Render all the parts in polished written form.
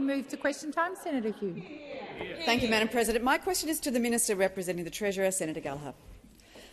move to question time. Senator Hume. Thank you, Madam President. My question is to the Minister representing the Treasurer, Senator Gallagher.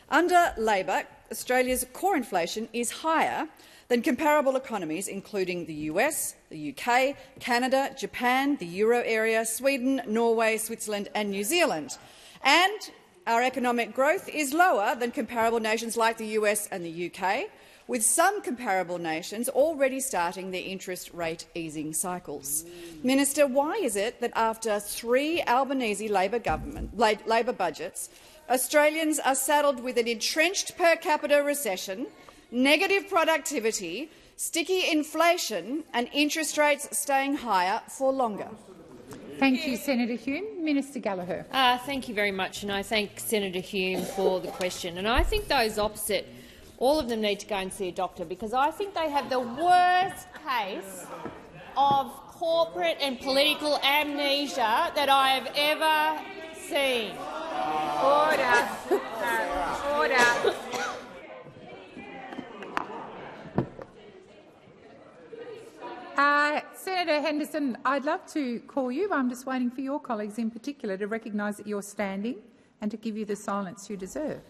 Under Labor, Australia's core inflation is higher than comparable economies, including the US, the UK, Canada, Japan, the euro area, Sweden, Norway, Switzerland and New Zealand. And our economic growth is lower than comparable nations like the US and the UK, with some comparable nations already starting their interest rate easing cycles. Minister, why is it that after 3 Albanese Labor budgets, Australians are saddled with an entrenched per capita recession, negative productivity, sticky inflation and interest rates staying higher for longer? Thank you, Senator Hume. Minister Gallagher. Thank you very much, and I thank Senator Hume for the question. And I think those opposite, all of them need to go and see a doctor, because I think they have the worst case of corporate and political amnesia that I have ever seen. Order. Order. Senator Henderson, I'd love to call you. I'm just waiting for your colleagues in particular to recognise that you're standing and to give you the silence you deserve.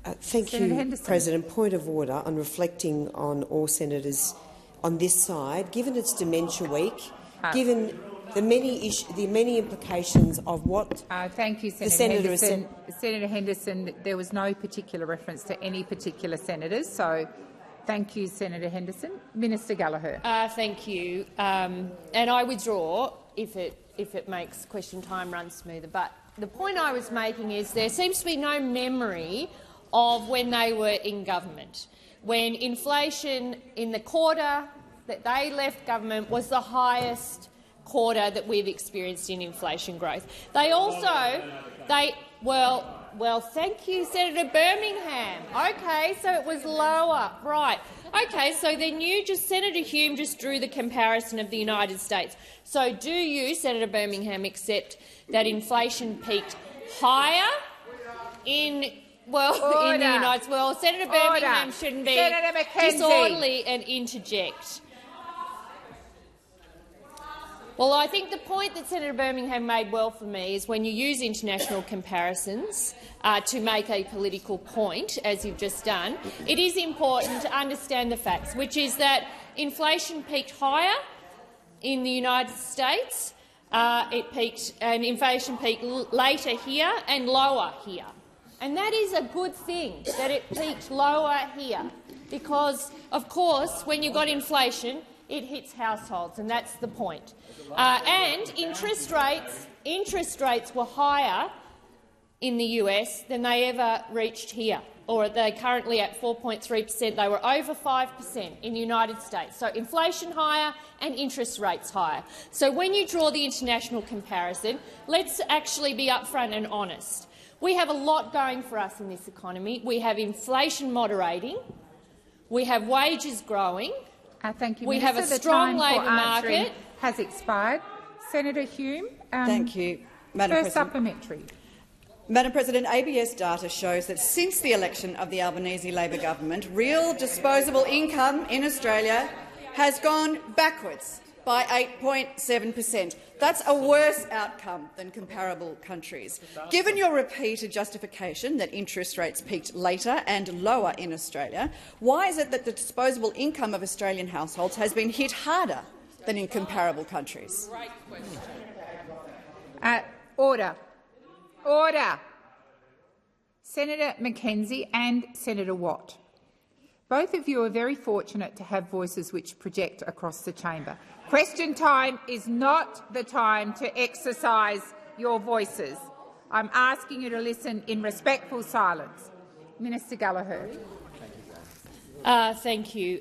Thank Senator you, Henderson. President. Point of order on reflecting on all senators on this side. Given it's Dementia Week, given the many implications of what thank you, Senator Henderson. Senator Henderson, there was no particular reference to any particular senators, so thank you, Senator Henderson. Minister Gallagher. Thank you. And I withdraw if it makes question time run smoother. But the point I was making is there seems to be no memory of when they were in government, when inflation in the quarter that they left government was the highest quarter that we've experienced in inflation growth. They also, well, thank you, Senator Birmingham. Okay, so it was lower, right? Okay, so then Senator Hume just drew the comparison of the United States. So do you, Senator Birmingham, accept that inflation peaked higher in the United States? Well, Senator Birmingham shouldn't be disorderly and interject. Well, I think the point that Senator Birmingham made well for me is when you use international comparisons to make a political point, as you've just done, it is important to understand the facts, which is that inflation peaked higher in the United States, and inflation peaked later here and lower here. And that is a good thing, that it peaked lower here, because, of course, when you've got inflation, it hits households, and that's the point. And interest rates were higher in the US than they ever reached here, or they're currently at 4.3%. They were over 5% in the United States. So inflation higher and interest rates higher. So when you draw the international comparison, let's actually be upfront and honest. We have a lot going for us in this economy. We have inflation moderating. We have wages growing. Thank you, we Minister. have a strong labour market. Has expired. Senator Hume. Thank you, Madam President. First supplementary. Madam President, ABS data shows that since the election of the Albanese Labor government, real disposable income in Australia has gone backwards by 8.7%. That's a worse outcome than comparable countries. Given your repeated justification that interest rates peaked later and lower in Australia, why is it that the disposable income of Australian households has been hit harder than in comparable countries? Order. Order. Senator McKenzie and Senator Watt. Both of you are very fortunate to have voices which project across the chamber. Question time is not the time to exercise your voices. I'm asking you to listen in respectful silence. Minister Gallagher. Thank you,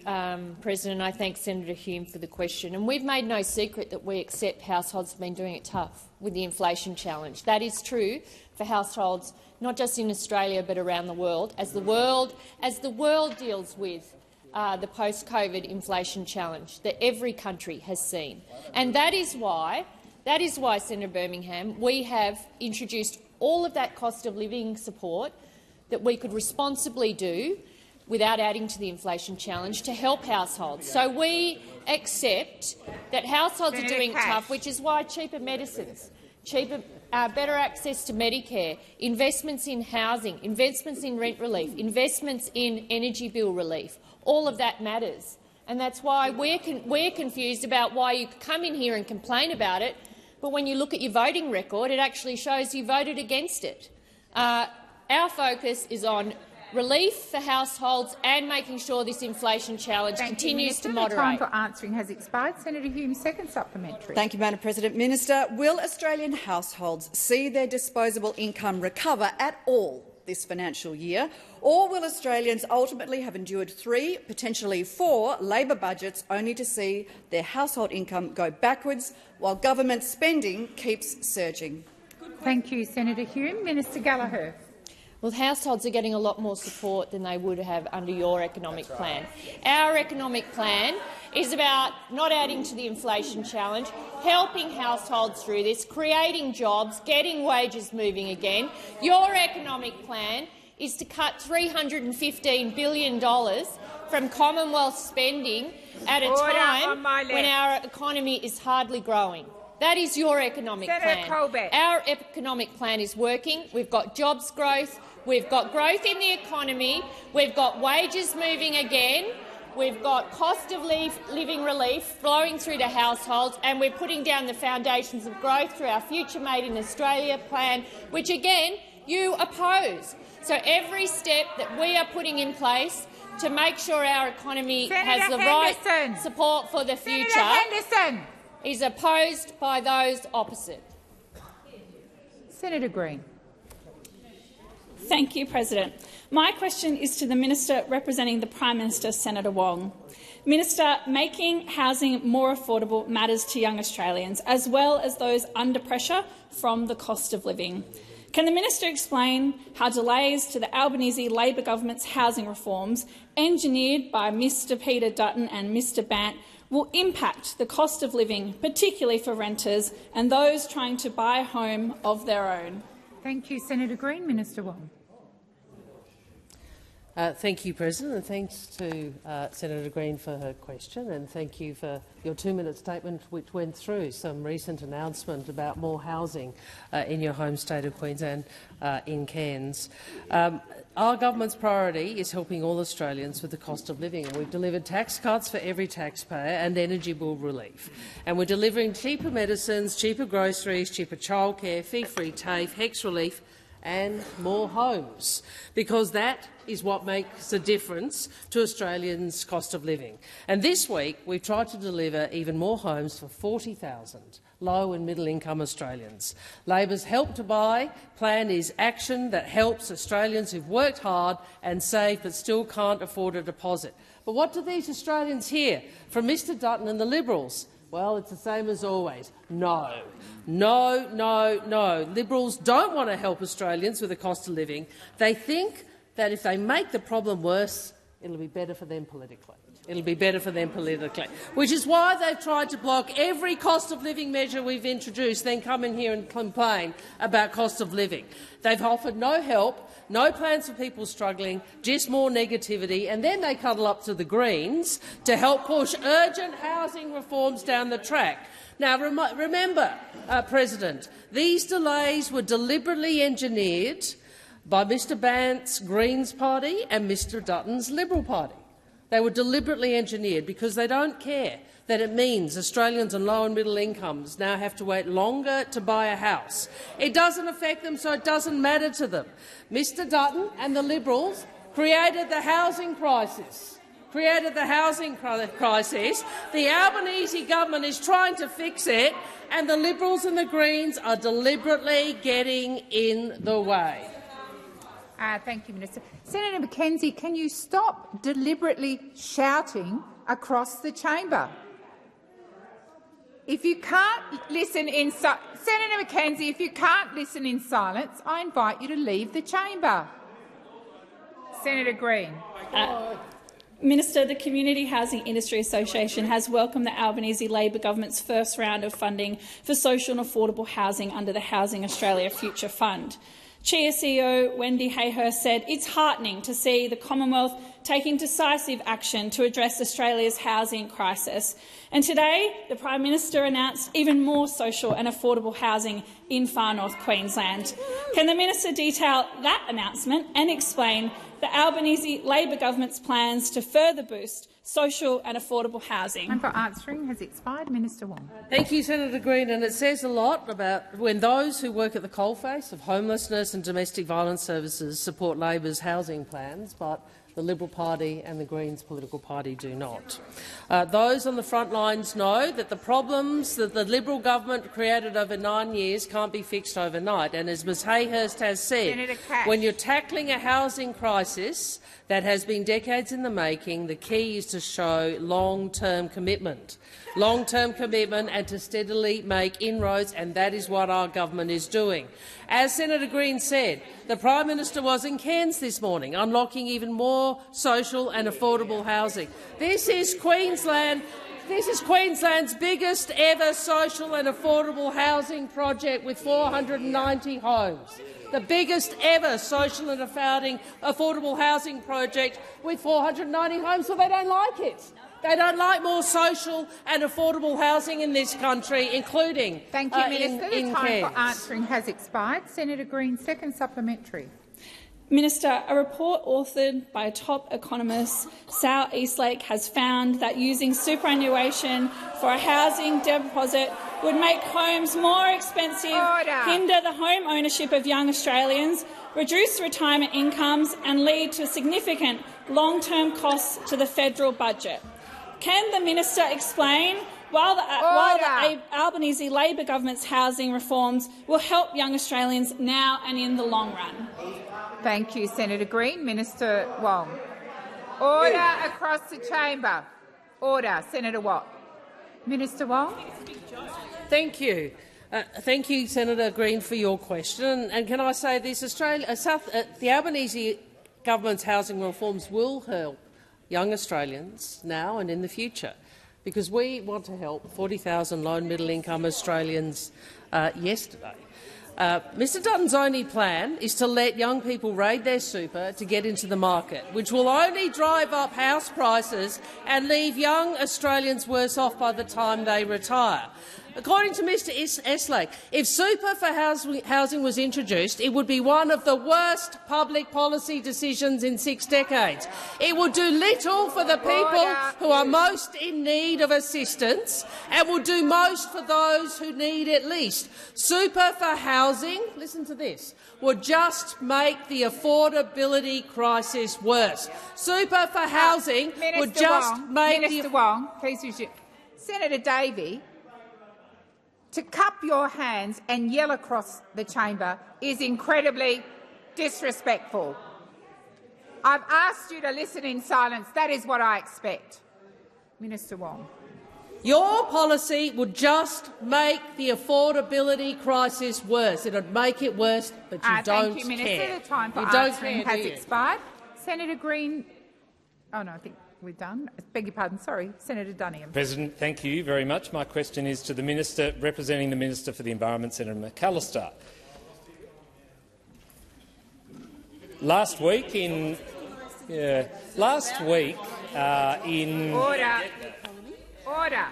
President. I thank Senator Hume for the question. And we've made no secret that we accept households have been doing it tough with the inflation challenge. That is true for households not just in Australia but around the world, as the world deals with the post-COVID inflation challenge that every country has seen. And that is why, Senator Birmingham, we have introduced all of that cost of living support that we could responsibly do without adding to the inflation challenge to help households. So we accept that households are doing tough, which is why cheaper medicines, better access to Medicare, investments in housing, investments in rent relief, investments in energy bill relief, all of that matters. And that's why we're confused about why you come in here and complain about it, but when you look at your voting record, it actually shows you voted against it. Our focus is on relief for households and making sure this inflation challenge continues to moderate. The time for answering has expired. Senator Hume, second supplementary. Thank you, Madam President. Minister, will Australian households see their disposable income recover at all this financial year, or will Australians ultimately have endured 3, potentially 4 Labor budgets only to see their household income go backwards while government spending keeps surging? Thank you, Senator Hume. Minister Gallagher. Well, households are getting a lot more support than they would have under your economic plan. Our economic plan is about not adding to the inflation challenge, helping households through this, creating jobs, getting wages moving again. Your economic plan is to cut $315 billion from Commonwealth spending at a time when our economy is hardly growing. That is your economic plan. Our economic plan is working. We've got jobs growth. We've got growth in the economy. We've got wages moving again. We've got cost of living relief flowing through to households, and we're putting down the foundations of growth through our Future Made in Australia plan, which, again, you oppose. So every step that we are putting in place to make sure our economy has the right support for the future is opposed by those opposite. Senator Green. Thank you, President. My question is to the Minister representing the Prime Minister, Senator Wong. Minister, making housing more affordable matters to young Australians, as well as those under pressure from the cost of living. Can the Minister explain how delays to the Albanese Labor government's housing reforms, engineered by Mr Peter Dutton and Mr Bant, will impact the cost of living, particularly for renters and those trying to buy a home of their own? Thank you, Senator Green. Minister Wong. Thank you, President, and thanks to Senator Green for her question, and thank you for your 2-minute statement which went through some recent announcement about more housing in your home state of Queensland, in Cairns. Our government's priority is helping all Australians with the cost of living. We've delivered tax cuts for every taxpayer and energy bill relief. And we're delivering cheaper medicines, cheaper groceries, cheaper childcare, fee-free TAFE, HECS relief and more homes, because that is what makes a difference to Australians' cost of living. And this week we've tried to deliver even more homes for 40,000 low and middle income Australians. Labor's Help to Buy plan is action that helps Australians who've worked hard and saved but still can't afford a deposit. But what do these Australians hear from Mr Dutton and the Liberals? Well, it's the same as always. No. No, no, no. Liberals don't want to help Australians with the cost of living. They think that if they make the problem worse, it'll be better for them politically. It'll be better for them politically, which is why they've tried to block every cost of living measure we've introduced, then come in here and complain about cost of living. They've offered no help, no plans for people struggling, just more negativity, and then they cuddle up to the Greens to help push urgent housing reforms down the track. Now, remember, President, these delays were deliberately engineered by Mr Bant's Greens party and Mr Dutton's Liberal party. They were deliberately engineered because they don't care that it means Australians on low and middle incomes now have to wait longer to buy a house. It doesn't affect them, so it doesn't matter to them. Mr Dutton and the Liberals created the housing crisis. The Albanese government is trying to fix it, and the Liberals and the Greens are deliberately getting in the way. Thank you, Minister. Senator McKenzie, can you stop deliberately shouting across the chamber? If you can't listen in Senator McKenzie, if you can't listen in silence, I invite you to leave the chamber. Senator Green. Minister, the Community Housing Industry Association has welcomed the Albanese Labor government's first round of funding for social and affordable housing under the Housing Australia Future Fund. Chia CEO Wendy Hayhurst said, "It's heartening to see the Commonwealth taking decisive action to address Australia's housing crisis." And today, the Prime Minister announced even more social and affordable housing in far north Queensland. Can the Minister detail that announcement and explain the Albanese Labor government's plans to further boost social and affordable housing? Time for answering has expired. Minister Wong. Thank you, Senator Green. And it says a lot about when those who work at the coalface of homelessness and domestic violence services support Labor's housing plans, but the Liberal Party and the Greens political party do not. Those on the front lines know that the problems that the Liberal government created over 9 years can't be fixed overnight. And as Ms Hayhurst has said, when you're tackling a housing crisis that has been decades in the making, the key is to show long-term commitment. Long-term commitment and to steadily make inroads, and that is what our government is doing. As Senator Green said, the Prime Minister was in Cairns this morning, unlocking even more social and affordable housing. This is Queensland's biggest ever social and affordable housing project with 490 homes. The biggest ever social and affordable housing project with 490 homes. So they don't like it. They don't like more social and affordable housing in this country, including Thank you, Minister. in the time Cairns. for answering has expired. Senator Green, second supplementary. Minister, a report authored by top economist Sal Eastlake has found that using superannuation for a housing deposit would make homes more expensive, hinder the home ownership of young Australians, reduce retirement incomes and lead to significant long-term costs to the federal budget. Can the minister explain while the Albanese Labor government's housing reforms will help young Australians now and in the long run? Thank you, Senator Green. Minister Wong. Order across the chamber. Order. Senator Watt. Minister Wong. Thank you. Thank you, Senator Green, for your question. And can I say this? The Albanese government's housing reforms will help young Australians now and in the future, because we want to help 40,000 low and middle-income Australians yesterday. Mr Dutton's only plan is to let young people raid their super to get into the market, which will only drive up house prices and leave young Australians worse off by the time they retire. According to Mr Eastlake, if super for housing was introduced, it would be one of the worst public policy decisions in 6 decades. It would do little for the people who are most in need of assistance and will do most for those who need it least. Super for housing, listen to this, would just make the affordability crisis worse. Super for housing would just make Minister Wong, please use your... Senator Davey, to cup your hands and yell across the chamber is incredibly disrespectful. I've asked you to listen in silence. That is what I expect. Minister Wong. Your policy would just make the affordability crisis worse. It would make it worse, but you don't Thank you, Minister. care. The time for you don't answering care, has expired. Senator Green. Oh no, I think we're done. Beg your pardon. Sorry, Senator Duniam. President, thank you very much. My question is to the Minister representing the Minister for the Environment, Senator McAllister. Last week in Order.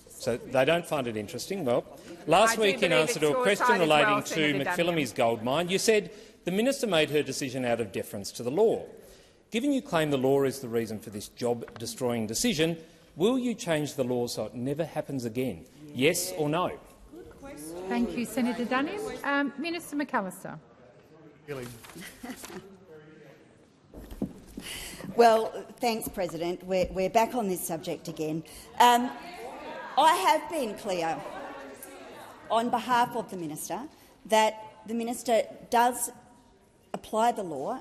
So they don't find it interesting. Well, last week in answer to a question relating to McPhillamys gold mine, you said the minister made her decision out of deference to the law. Given you claim the law is the reason for this job-destroying decision, will you change the law so it never happens again? Yes or no? Thank you, Senator Duniam. Minister McAllister. Well, thanks, President. We're back on this subject again. I have been clear on behalf of the minister that the minister does apply the law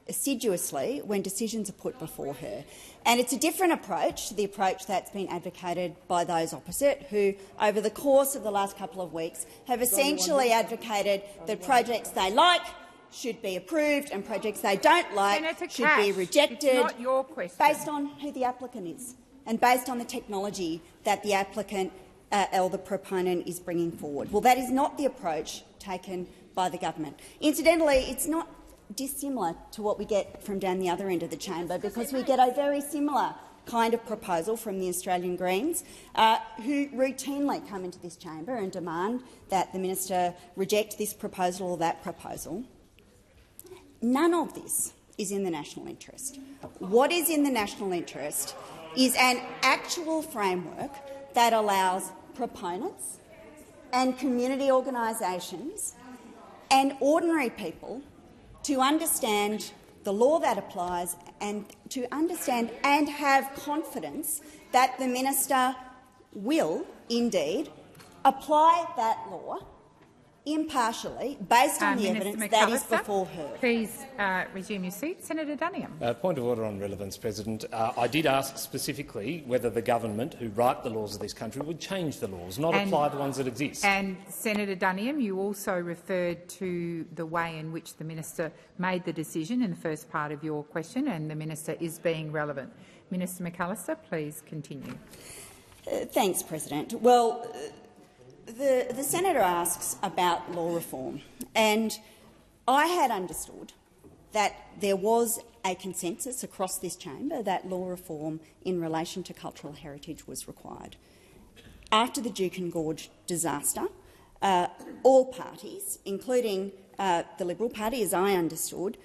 assiduously when decisions are put before her. And it's a different approach to the approach that's been advocated by those opposite, who over the course of the last couple of weeks have essentially advocated that projects they like should be approved and projects they don't like should be rejected based on who the applicant is and based on the technology that the applicant or the proponent is bringing forward. Well, that is not the approach taken by the government. Incidentally, it's not dissimilar to what we get from down the other end of the chamber, because we get a very similar kind of proposal from the Australian Greens, who routinely come into this chamber and demand that the minister reject this proposal or that proposal. None of this is in the national interest. What is in the national interest is an actual framework that allows proponents and community organisations and ordinary people to understand the law that applies and to understand and have confidence that the minister will indeed apply that law impartially based on the evidence that is before her. Please resume your seat. Senator Duniam. Point of order on relevance, President. I did ask specifically whether the government, who write the laws of this country, would change the laws, not apply the ones that exist. And Senator Duniam, you also referred to the way in which the minister made the decision in the first part of your question, and the minister is being relevant. Minister McAllister, please continue. Thanks, President. Well, the senator asks about law reform, and I had understood that there was a consensus across this chamber that law reform in relation to cultural heritage was required. After the Juukan Gorge disaster, all parties, including the Liberal Party, as I understood,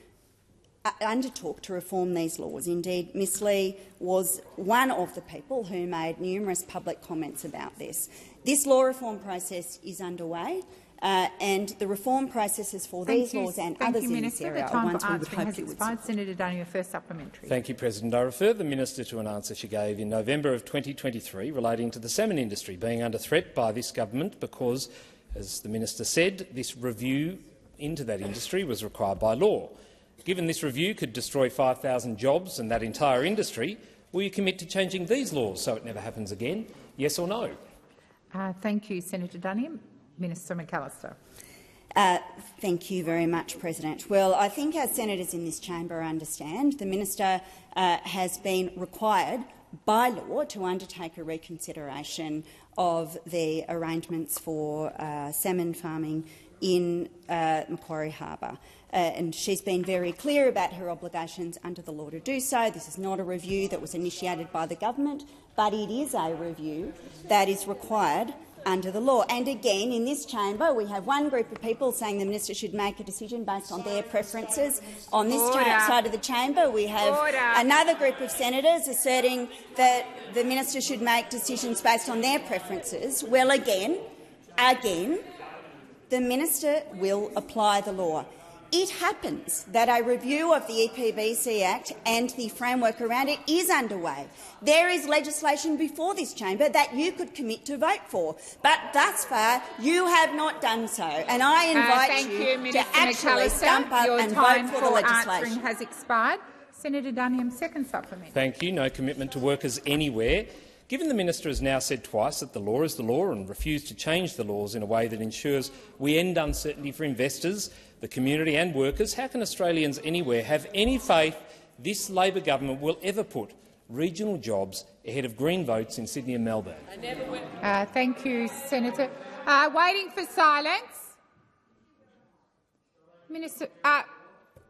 undertook to reform these laws. Indeed, Ms Lee was one of the people who made numerous public comments about this. This law reform process is underway, and the reform processes for these laws and others in this area are ones we would hope you would support. Senator Duniam, first supplementary. Thank you, President. I refer the minister to an answer she gave in November of 2023 relating to the salmon industry being under threat by this government because, as the minister said, this review into that industry was required by law. Given this review could destroy 5,000 jobs and that entire industry, will you commit to changing these laws so it never happens again? Yes or no? Thank you, Senator Duniam. Minister McAllister. Thank you very much, President. Well, I think as senators in this chamber understand, the minister has been required by law to undertake a reconsideration of the arrangements for salmon farming in Macquarie Harbour. And she's been very clear about her obligations under the law to do so. This is not a review that was initiated by the government, but it is a review that is required under the law. And again, in this chamber, we have one group of people saying the minister should make a decision based on their preferences. On this side of the chamber, we have another group of senators asserting that the minister should make decisions based on their preferences. Well, again, the minister will apply the law. It happens that a review of the EPBC Act and the framework around it is underway. There is legislation before this chamber that you could commit to vote for, but thus far you have not done so. And I invite you to actually stump up and vote for the legislation. Answering has expired. Senator Duniam, second supplement. Thank you. No commitment to workers anywhere. Given the minister has now said twice that the law is the law and refused to change the laws in a way that ensures we end uncertainty for investors, the community and workers, how can Australians anywhere have any faith this Labor government will ever put regional jobs ahead of Green votes in Sydney and Melbourne? Thank you, Senator. Waiting for silence. Minister,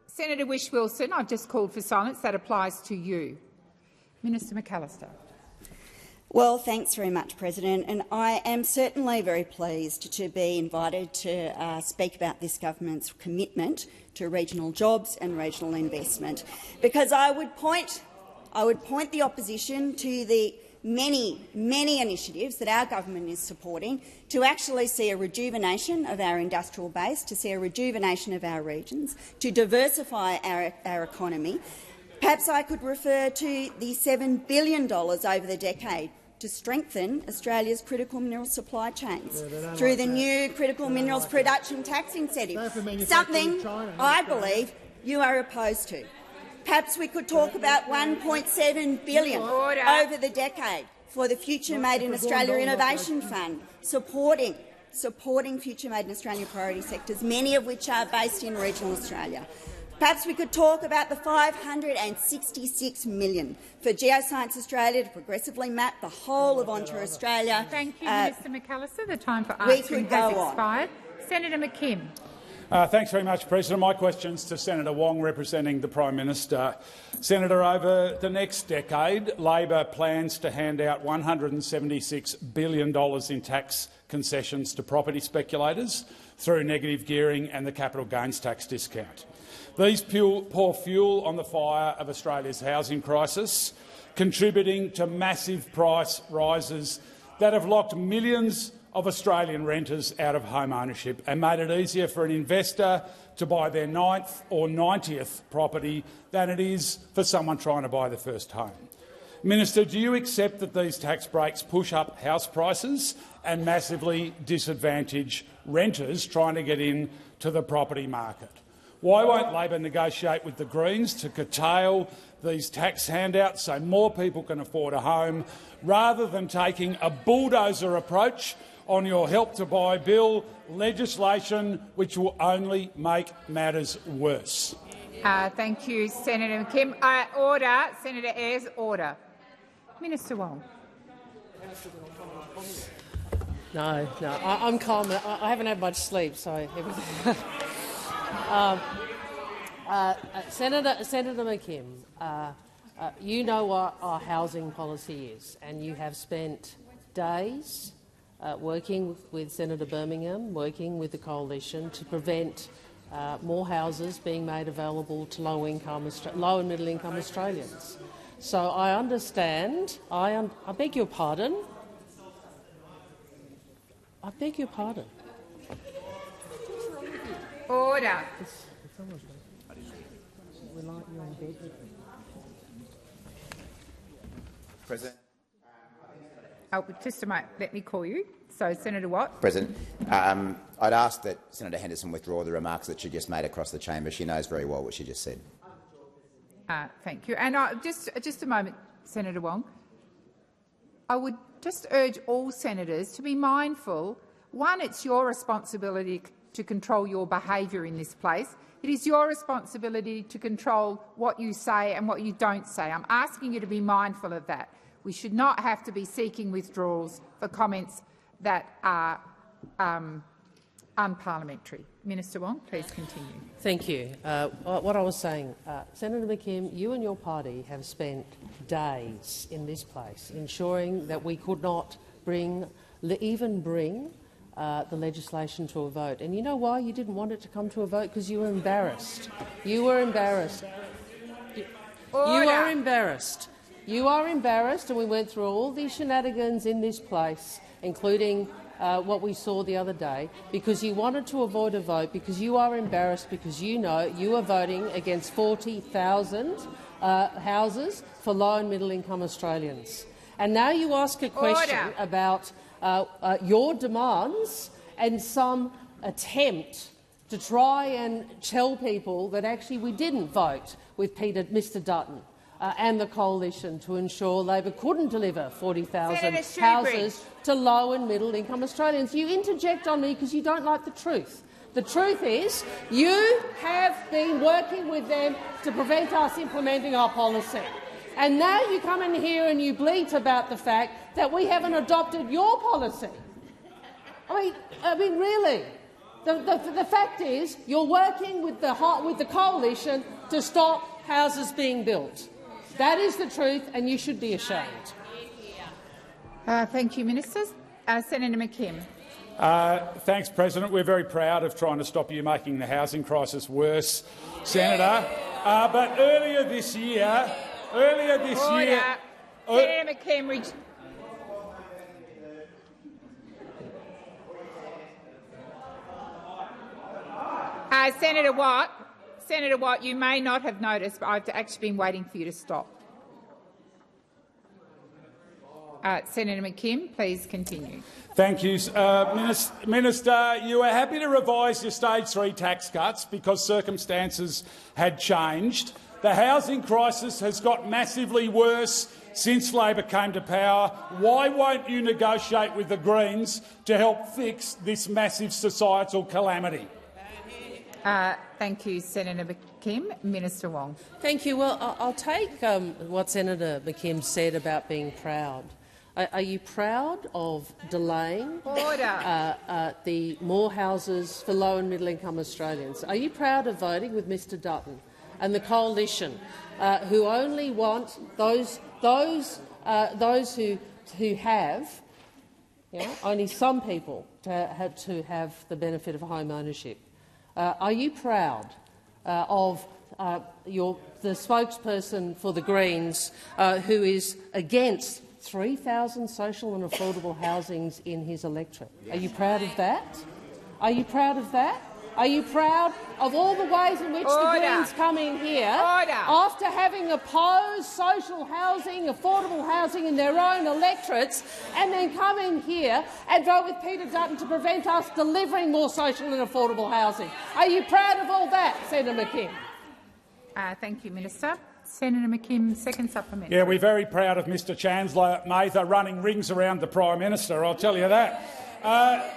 Senator Whish-Wilson, I've just called for silence. That applies to you. Minister McAllister. Well, thanks very much, President, and I am certainly very pleased to be invited to speak about this government's commitment to regional jobs and regional investment, because I would point the opposition to the many initiatives that our government is supporting to actually see a rejuvenation of our industrial base, to see a rejuvenation of our regions, to diversify our economy. Perhaps I could refer to the $7 billion over the decade to strengthen Australia's critical mineral supply chains through the new critical minerals production tax incentive, something I believe you are opposed to. Perhaps we could talk about $1.7 billion over the decade for the Future Made in Australia Innovation Fund, supporting Future Made in Australia priority sectors, many of which are based in regional Australia. Perhaps we could talk about the $566 million for Geoscience Australia to progressively map the whole of Ontario Australia. Thank you, Minister McAllister. The time for answering has expired. Senator McKim. Thanks very much, President. My question is to Senator Wong, representing the Prime Minister. Senator, over the next decade, Labor plans to hand out $176 billion in tax concessions to property speculators through negative gearing and the capital gains tax discount. These pour fuel on the fire of Australia's housing crisis, contributing to massive price rises that have locked millions of Australian renters out of home ownership and made it easier for an investor to buy their 9th or 90th property than it is for someone trying to buy their first home. Minister, do you accept that these tax breaks push up house prices and massively disadvantage renters trying to get into the property market? Why won't Labor negotiate with the Greens to curtail these tax handouts so more people can afford a home, rather than taking a bulldozer approach on your Help to Buy bill legislation, which will only make matters worse? Thank you, Senator McKim. Order. Senator Ayres, order. Minister Wong. No, I'm calm. I haven't had much sleep, so Senator McKim, you know what our housing policy is, and you have spent days working with Senator Birmingham, working with the Coalition to prevent more houses being made available to low and middle income Australians. So I understand. I beg your pardon. I beg your pardon. Order. President. Oh, just a moment. Let me call you. So, Senator Watt. President, I'd ask that Senator Henderson withdraw the remarks that she just made across the chamber. She knows very well what she just said. Thank you. And just a moment, Senator Wong. I would just urge all senators to be mindful. One, it's your responsibility to control your behaviour in this place. It is your responsibility to control what you say and what you don't say. I'm asking you to be mindful of that. We should not have to be seeking withdrawals for comments that are unparliamentary. Minister Wong, please continue. Thank you. What I was saying, Senator McKim, you and your party have spent days in this place ensuring that we could not even bring the legislation to a vote. And you know why you didn't want it to come to a vote? Because you were embarrassed. You were embarrassed. Order. You are embarrassed. You are embarrassed, and we went through all these shenanigans in this place, including what we saw the other day, because you wanted to avoid a vote, because you are embarrassed, because you know you are voting against 40,000 houses for low and middle income Australians. And now you ask a question about your demands and some attempt to try and tell people that actually we didn't vote with Mr Dutton and the Coalition to ensure Labor couldn't deliver 40,000 houses to low and middle income Australians. You interject on me because you don't like the truth. The truth is you have been working with them to prevent us implementing our policy. And now you come in here and you bleat about the fact that we haven't adopted your policy. I mean, really. The fact is you're working with the Coalition to stop houses being built. That is the truth, and you should be ashamed. Thank you, Ministers. Senator McKim. Thanks, President. We're very proud of trying to stop you making the housing crisis worse, Senator. But earlier this year, Senator McKim. Senator Watt, you may not have noticed, but I've actually been waiting for you to stop. Senator McKim, please continue. Thank you. Minister, you were happy to revise your stage 3 tax cuts because circumstances had changed. The housing crisis has got massively worse since Labor came to power. Why won't you negotiate with the Greens to help fix this massive societal calamity? Thank you, Senator McKim. Minister Wong. Thank you. Well, I'll take what Senator McKim said about being proud. Are you proud of delaying the more houses for low and middle income Australians? Are you proud of voting with Mr Dutton and the coalition, who only want those who have, only some people to have the benefit of home ownership? Are you proud of the spokesperson for the Greens, who is against 3,000 social and affordable housings in his electorate? Are you proud of that? Are you proud of that? Are you proud of all the ways in which the Greens come in here after having opposed social housing, affordable housing in their own electorates, and then come in here and vote with Peter Dutton to prevent us delivering more social and affordable housing? Are you proud of all that, Senator McKim? Thank you, Minister. Senator McKim, second supplementary. Yeah, we're very proud of Mr Chandler Mather running rings around the Prime Minister, I'll tell you that.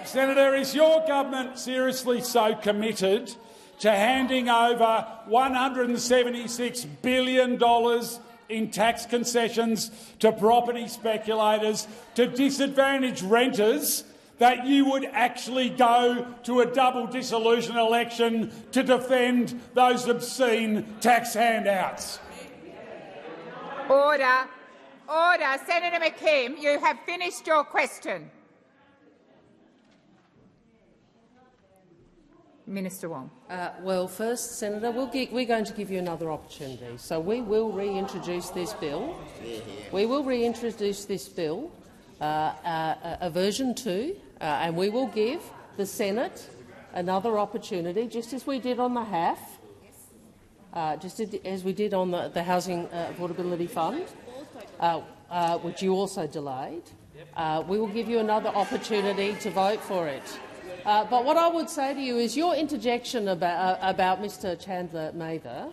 Senator, is your government seriously so committed to handing over $176 billion in tax concessions to property speculators, to disadvantaged renters, that you would actually go to a double dissolution election to defend those obscene tax handouts? Order. Order. Senator McKim, you have finished your question. Minister Wong. Well, first, Senator, we're going to give you another opportunity. So we will reintroduce this bill. We will reintroduce this bill, a version 2, and we will give the Senate another opportunity, just as we did on the HAF, just as we did on the Housing Affordability Fund, which you also delayed. We will give you another opportunity to vote for it. But what I would say to you is your interjection about Mr Chandler Mather,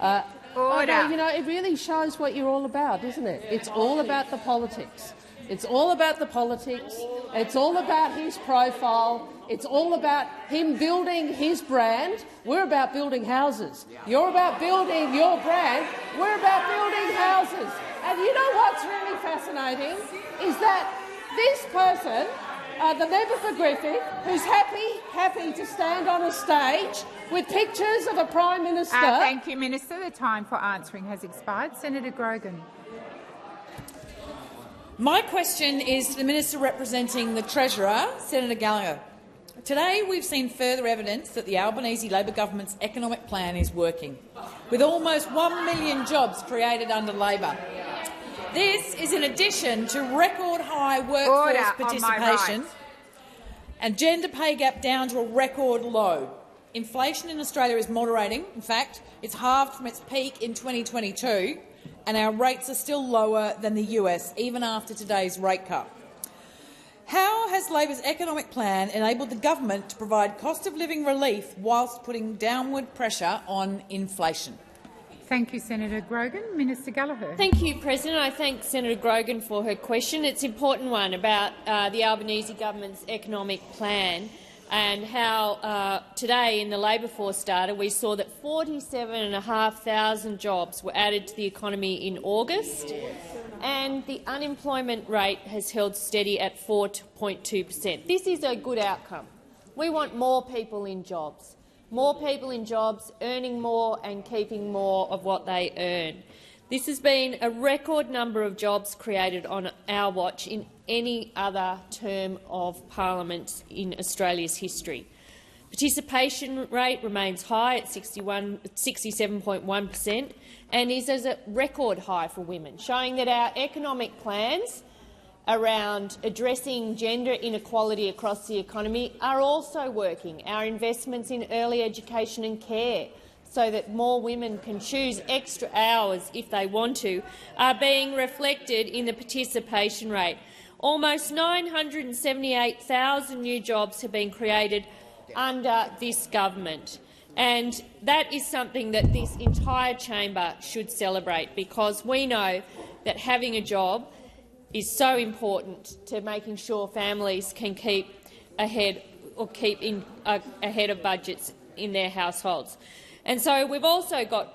it really shows what you're all about, isn't it? It's all about the politics. It's all about the politics. It's all about his profile. It's all about him building his brand. We're about building houses. You're about building your brand. We're about building houses. And you know what's really fascinating is that this person, the member for Griffith, who's happy to stand on a stage with pictures of a Prime Minister— Thank you, Minister. The time for answering has expired. Senator Grogan. My question is to the Minister representing the Treasurer, Senator Gallagher. Today we've seen further evidence that the Albanese Labor government's economic plan is working, with almost 1 million jobs created under Labor. This is in addition to record-high workforce participation and gender pay gap down to a record low. Inflation in Australia is moderating. In fact, it's halved from its peak in 2022, and our rates are still lower than the US, even after today's rate cut. How has Labor's economic plan enabled the government to provide cost-of-living relief whilst putting downward pressure on inflation? Thank you, Senator Grogan. Minister Gallagher. Thank you, President. I thank Senator Grogan for her question. It's an important one about the Albanese government's economic plan and how today in the labour force data we saw that 47,500 jobs were added to the economy in August, and the unemployment rate has held steady at 4.2%. This is a good outcome. We want more people in jobs. More people in jobs, earning more and keeping more of what they earn. This has been a record number of jobs created on our watch in any other term of parliament in Australia's history. Participation rate remains high at 67.1% and is at a record high for women, showing that our economic plans around addressing gender inequality across the economy are also working. Our investments in early education and care, so that more women can choose extra hours if they want to, are being reflected in the participation rate. Almost 978,000 new jobs have been created under this government, and that is something that this entire chamber should celebrate, because we know that having a job is so important to making sure families can keep ahead of budgets in their households. And so we've also got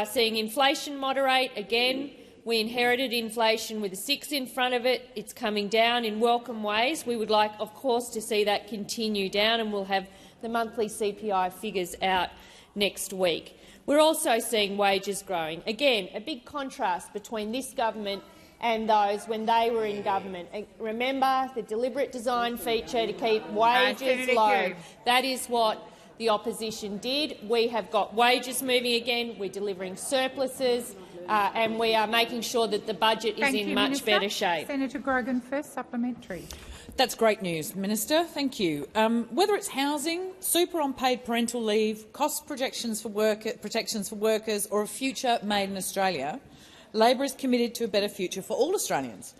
seeing inflation moderate again. We inherited inflation with a 6 in front of it. It's coming down in welcome ways. We would like, of course, to see that continue down, and we'll have the monthly CPI figures out next week. We're also seeing wages growing. Again, a big contrast between this government and those when they were in government. Remember the deliberate design feature to keep wages low. That is what the opposition did. We have got wages moving again. We're delivering surpluses, and we are making sure that the budget is in much better shape. Senator Grogan, first supplementary. That's great news, Minister. Thank you. Whether it's housing, super unpaid parental leave, cost protections for workers or a future made in Australia, Labor is committed to a better future for all Australians.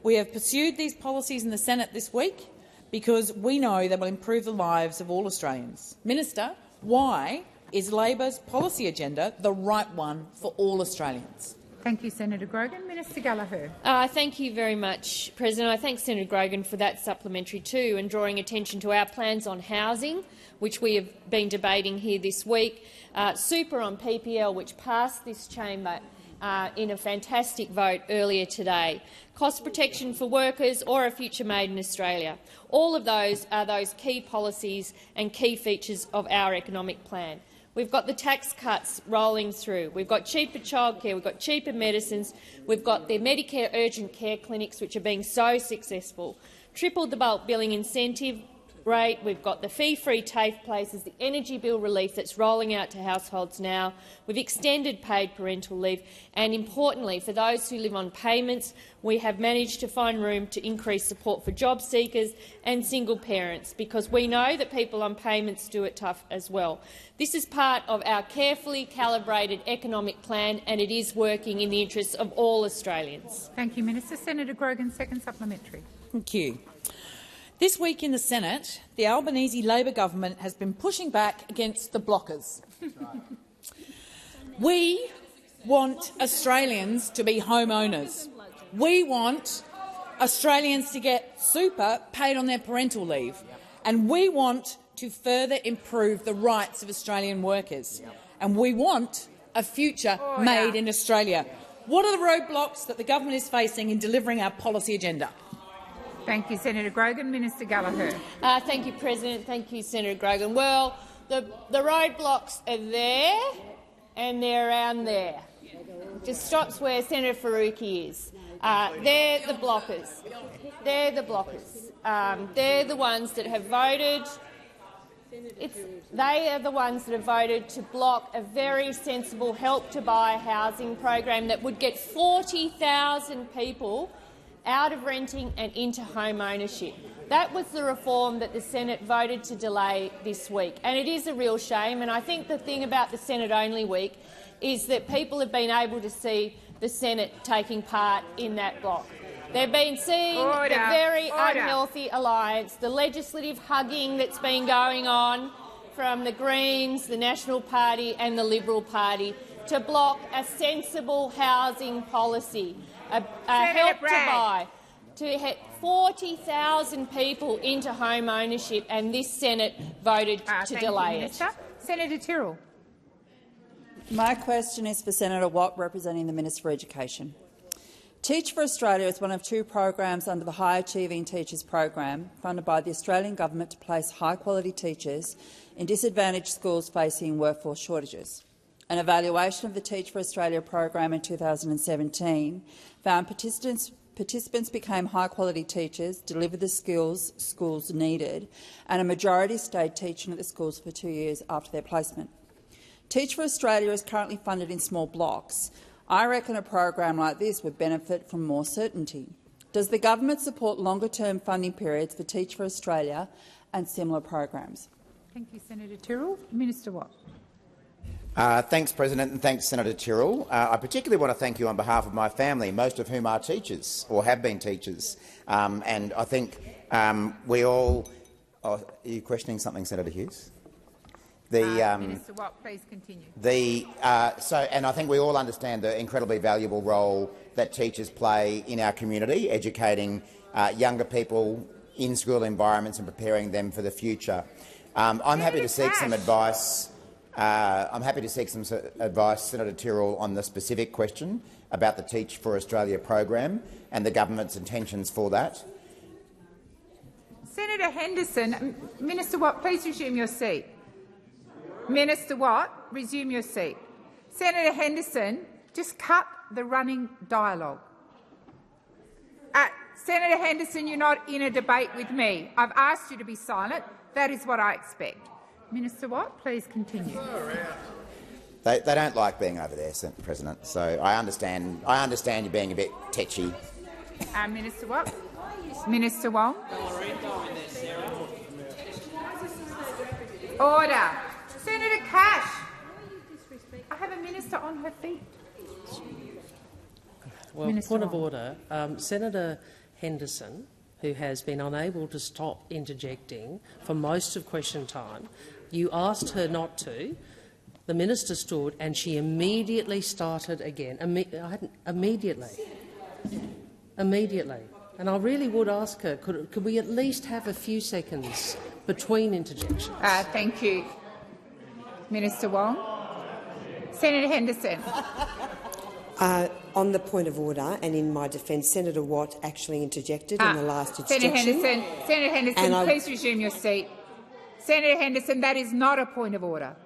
We have pursued these policies in the Senate this week because we know they will improve the lives of all Australians. Minister, why is Labor's policy agenda the right one for all Australians? Thank you, Senator Grogan. Minister Gallagher. Thank you very much, President. I thank Senator Grogan for that supplementary too, and drawing attention to our plans on housing, which we have been debating here this week, super on PPL, which passed this chamber in a fantastic vote earlier today, cost protection for workers or a future made in Australia. All of those are those key policies and key features of our economic plan. We've got the tax cuts rolling through. We've got cheaper childcare. We've got cheaper medicines. We've got the Medicare urgent care clinics, which are being so successful. Tripled the bulk billing incentive rate. We've got the fee-free TAFE places, the energy bill relief that's rolling out to households now. We've extended paid parental leave. And importantly, for those who live on payments, we have managed to find room to increase support for job seekers and single parents, because we know that people on payments do it tough as well. This is part of our carefully calibrated economic plan, and it is working in the interests of all Australians. Thank you, Minister. Senator Grogan, second supplementary. Thank you. This week in the Senate, the Albanese Labor government has been pushing back against the blockers. We want Australians to be homeowners. We want Australians to get super paid on their parental leave. And we want to further improve the rights of Australian workers. And we want a future made in Australia. What are the roadblocks that the government is facing in delivering our policy agenda? Thank you, Senator Grogan. Minister Gallagher. Thank you, President. Thank you, Senator Grogan. Well, the roadblocks are there and they're around there. Just stops where Senator Faruqi is. They're the blockers. They're the blockers. They're the ones that have voted. They are the ones that have voted to block a very sensible Help to Buy housing program that would get 40,000 people out of renting and into home ownership. That was the reform that the Senate voted to delay this week, and it is a real shame. And I think the thing about the Senate-only week is that people have been able to see the Senate taking part in that block. They've been seeing the very unhealthy alliance, the legislative hugging that's been going on from the Greens, the National Party and the Liberal Party to block a sensible housing policy. A Help to Buy to hit 40,000 people into home ownership, and this Senate voted to delay it. Senator Tyrrell. My question is for Senator Watt, representing the Minister for Education. Teach for Australia is one of two programs under the High Achieving Teachers program, funded by the Australian Government to place high-quality teachers in disadvantaged schools facing workforce shortages. An evaluation of the Teach for Australia program in 2017 found participants became high-quality teachers, delivered the skills schools needed, and a majority stayed teaching at the schools for 2 years after their placement. Teach for Australia is currently funded in small blocks. I reckon a program like this would benefit from more certainty. Does the government support longer-term funding periods for Teach for Australia and similar programs? Thank you, Senator Tyrrell. Minister Watt. Thanks, President, and thanks, Senator Tyrrell. I particularly want to thank you on behalf of my family, most of whom are teachers or have been teachers. And I think we all— are you questioning something, Senator Hughes? Minister Watt, please continue. And I think we all understand the incredibly valuable role that teachers play in our community, educating younger people in school environments and preparing them for the future. I'm happy to seek some advice I'm happy to seek some advice, Senator Tyrrell, on the specific question about the Teach for Australia program and the government's intentions for that. Senator Henderson, Minister Watt, please resume your seat. Minister Watt, resume your seat. Senator Henderson, just cut the running dialogue. Senator Henderson, you're not in a debate with me. I've asked you to be silent. That is what I expect. Minister Watt, please continue. They don't like being over there, President. So I understand you being a bit tetchy. Minister Watt. Minister Wong. Order. Senator Cash. I have a minister on her feet. Well, Minister point of Wong. order. Senator Henderson, who has been unable to stop interjecting for most of question time, you asked her not to. The minister stood and she immediately started again. Immediately. And I really would ask her, could we at least have a few seconds between interjections? Thank you. Minister Wong. Senator Henderson. On the point of order, and in my defence, Senator Watt actually interjected in the last interjection. Senator Henderson, please resume your seat. Senator Henderson, that is not a point of order.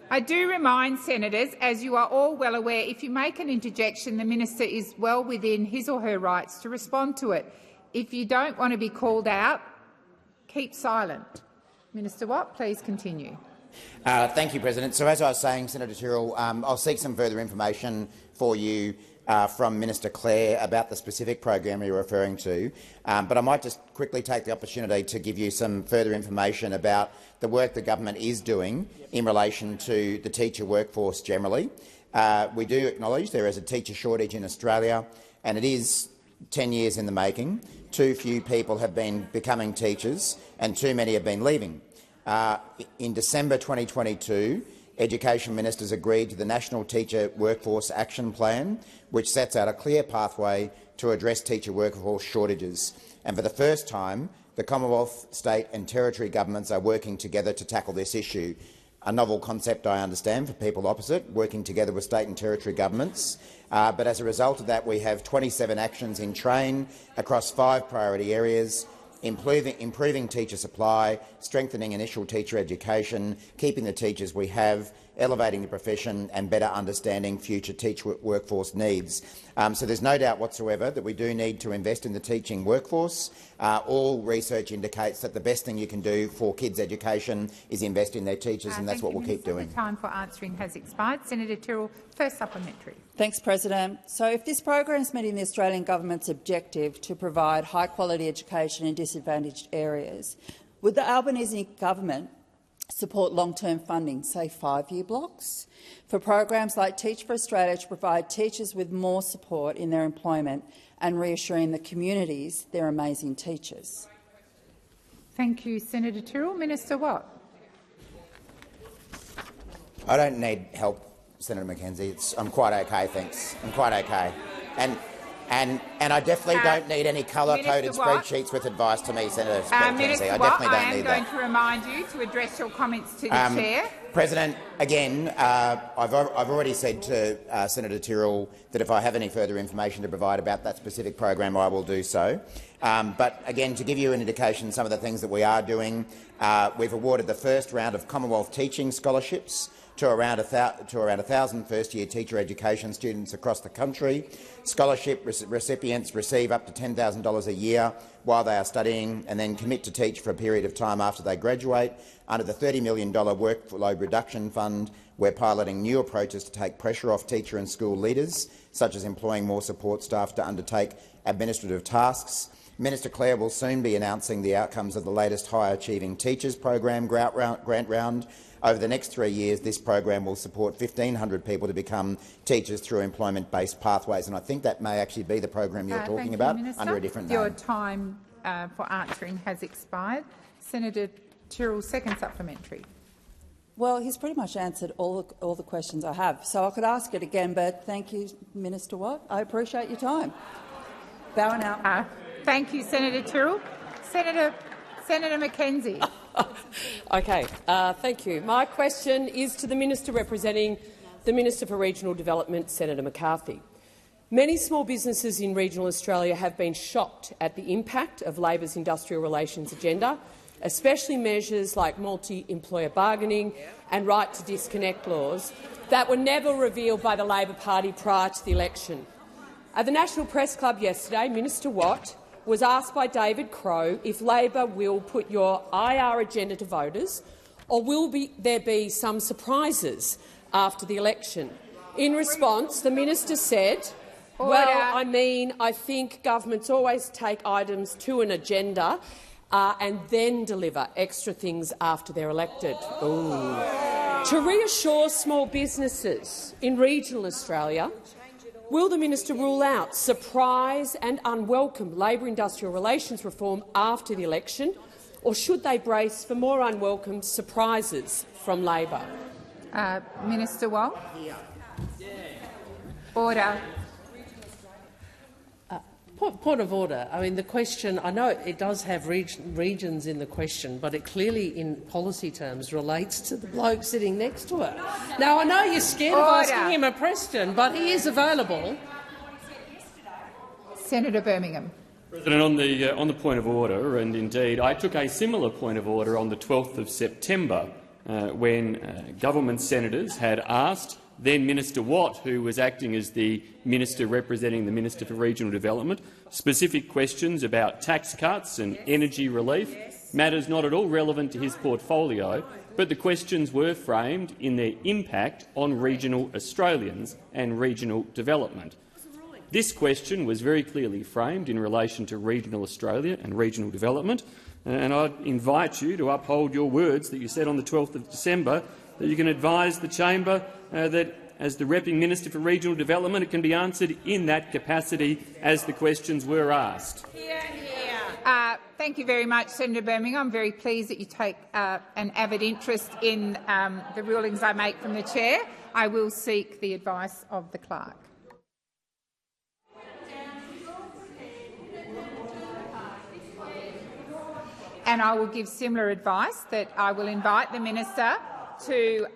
I do remind senators, as you are all well aware, if you make an interjection, the minister is well within his or her rights to respond to it. If you don't want to be called out, keep silent. Minister Watt, please continue. Thank you, President. So, as I was saying, Senator Tyrrell, I'll seek some further information for you from Minister Clare about the specific program you're referring to, but I might just quickly take the opportunity to give you some further information about the work the government is doing in relation to the teacher workforce generally. We do acknowledge there is a teacher shortage in Australia, and it is 10 years in the making. Too few people have been becoming teachers, and too many have been leaving. In December 2022, Education Ministers agreed to the National Teacher Workforce Action Plan, which sets out a clear pathway to address teacher workforce shortages. And for the first time, the Commonwealth, state and territory governments are working together to tackle this issue. A novel concept, I understand, for people opposite, working together with state and territory governments. But as a result of that, we have 27 actions in train across 5 priority areas: improving teacher supply, strengthening initial teacher education, keeping the teachers we have, elevating the profession and better understanding future teacher workforce needs. So there's no doubt whatsoever that we do need to invest in the teaching workforce. All research indicates that the best thing you can do for kids' education is invest in their teachers, and that's what we'll keep doing. The time for answering has expired. Senator Tyrrell, first supplementary. Thanks, President. So if this program is meeting the Australian government's objective to provide high-quality education in disadvantaged areas, would the Albanese government support long-term funding, say 5-year blocks, for programs like Teach for Australia to provide teachers with more support in their employment and reassuring the communities they're amazing teachers? Thank you, Senator Tyrrell. Minister Watt. I don't need help, Senator McKenzie. I'm quite okay, thanks. I'm quite okay. And I definitely don't need any colour-coded spreadsheets with advice to me, Senator McKenzie. Minister I Watt, definitely don't I am need going that. to remind you to address your comments to the chair. President, again, I've already said to Senator Tyrrell that if I have any further information to provide about that specific program, I will do so. But again, to give you an indication of some of the things that we are doing, we've awarded the first round of Commonwealth teaching scholarships to around 1,000 first-year teacher education students across the country. Scholarship recipients receive up to $10,000 a year while they are studying and then commit to teach for a period of time after they graduate. Under the $30 million Workload Reduction Fund, we're piloting new approaches to take pressure off teacher and school leaders, such as employing more support staff to undertake administrative tasks. Minister Clare will soon be announcing the outcomes of the latest High Achieving Teachers program grant round. Over the next 3 years, this program will support 1,500 people to become teachers through employment-based pathways, and I think that may actually be the program you're talking about under a different name. Your time for answering has expired. Senator Tyrrell, second supplementary. Well, he's pretty much answered all the questions I have, so I could ask it again, but thank you, Minister Watt. I appreciate your time. Bowing out. Thank you, Senator Tyrrell. Senator Mackenzie. Okay, thank you. My question is to the Minister representing the Minister for Regional Development, Senator McCarthy. Many small businesses in regional Australia have been shocked at the impact of Labor's industrial relations agenda, especially measures like multi-employer bargaining and right to disconnect laws that were never revealed by the Labor Party prior to the election. At the National Press Club yesterday, Minister Watt was asked by David Crowe if Labor will put your IR agenda to voters or will there be some surprises after the election. In response, the minister said, well, I think governments always take items to an agenda and then deliver extra things after they're elected. Ooh. To reassure small businesses in regional Australia, will the minister rule out surprise and unwelcome Labor industrial relations reform after the election, or should they brace for more unwelcome surprises from Labor? Minister Wong. Order. Point of order. I mean, the question, I know it does have regions in the question, but it clearly, in policy terms, relates to the bloke sitting next to her. Now, I know you're scared of asking him a question, but he is available. Senator Birmingham. President, on the point of order, and indeed I took a similar point of order on the 12th of September when government senators had asked then Minister Watt, who was acting as the minister representing the Minister for Regional Development, specific questions about tax cuts and energy relief, matters not at all relevant to his portfolio, but the questions were framed in their impact on regional Australians and regional development. This question was very clearly framed in relation to regional Australia and regional development, and I invite you to uphold your words that you said on the 12th of December, that you can advise the chamber that, as the repping Minister for Regional Development, it can be answered in that capacity as the questions were asked. Thank you very much, Senator Birmingham. I'm very pleased that you take an avid interest in the rulings I make from the chair. I will seek the advice of the clerk. And I will give similar advice that I will invite the minister to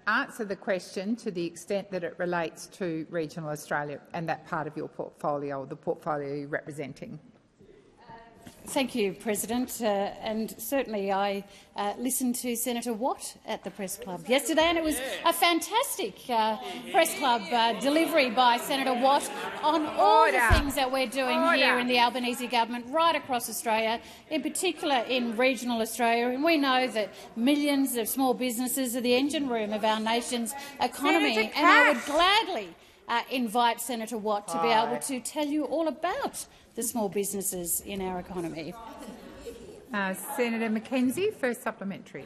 answer the question to the extent that it relates to regional Australia and that part of your portfolio, or the portfolio you're representing. Thank you, President. And certainly I listened to Senator Watt at the Press Club yesterday, and it was a fantastic Press Club delivery by Senator Watt on all the things that we're doing here in the Albanese government right across Australia, in particular in regional Australia. And we know that millions of small businesses are the engine room of our nation's economy, and I would gladly invite Senator Watt to be able to tell you all about the small businesses in our economy. Senator Mackenzie, first supplementary.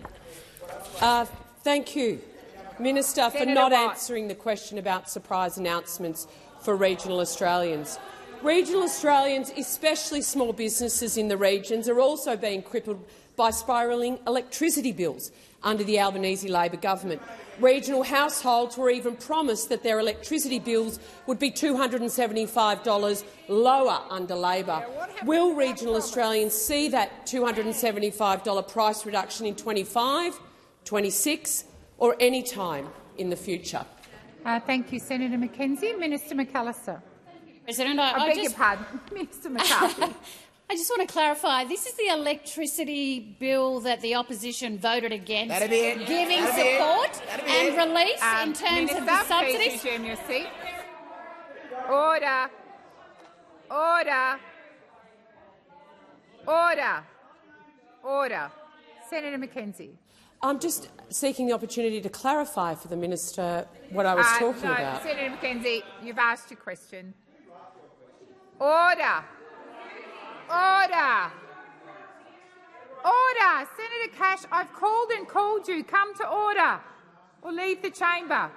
Thank you, Minister, for not answering the question about surprise announcements for regional Australians. Regional Australians, especially small businesses in the regions, are also being crippled by spiralling electricity bills under the Albanese Labor government. Regional households were even promised that their electricity bills would be $275 lower under Labor. Will regional Australians see that $275 price reduction in 25, 26 or any time in the future? Thank you, Senator Mackenzie. Minister McAllister. President, I beg your pardon, Minister McCarthy. I just want to clarify, this is the electricity bill that the opposition voted against, giving support and relief in terms of the subsidies. Please resume your seat. Order. Order. Order. Order. Senator Mackenzie. I'm just seeking the opportunity to clarify for the minister what I was talking about. Senator Mackenzie, you've asked your question. Order. Order! Order! Senator Cash, I've called and called you. Come to order or leave the chamber.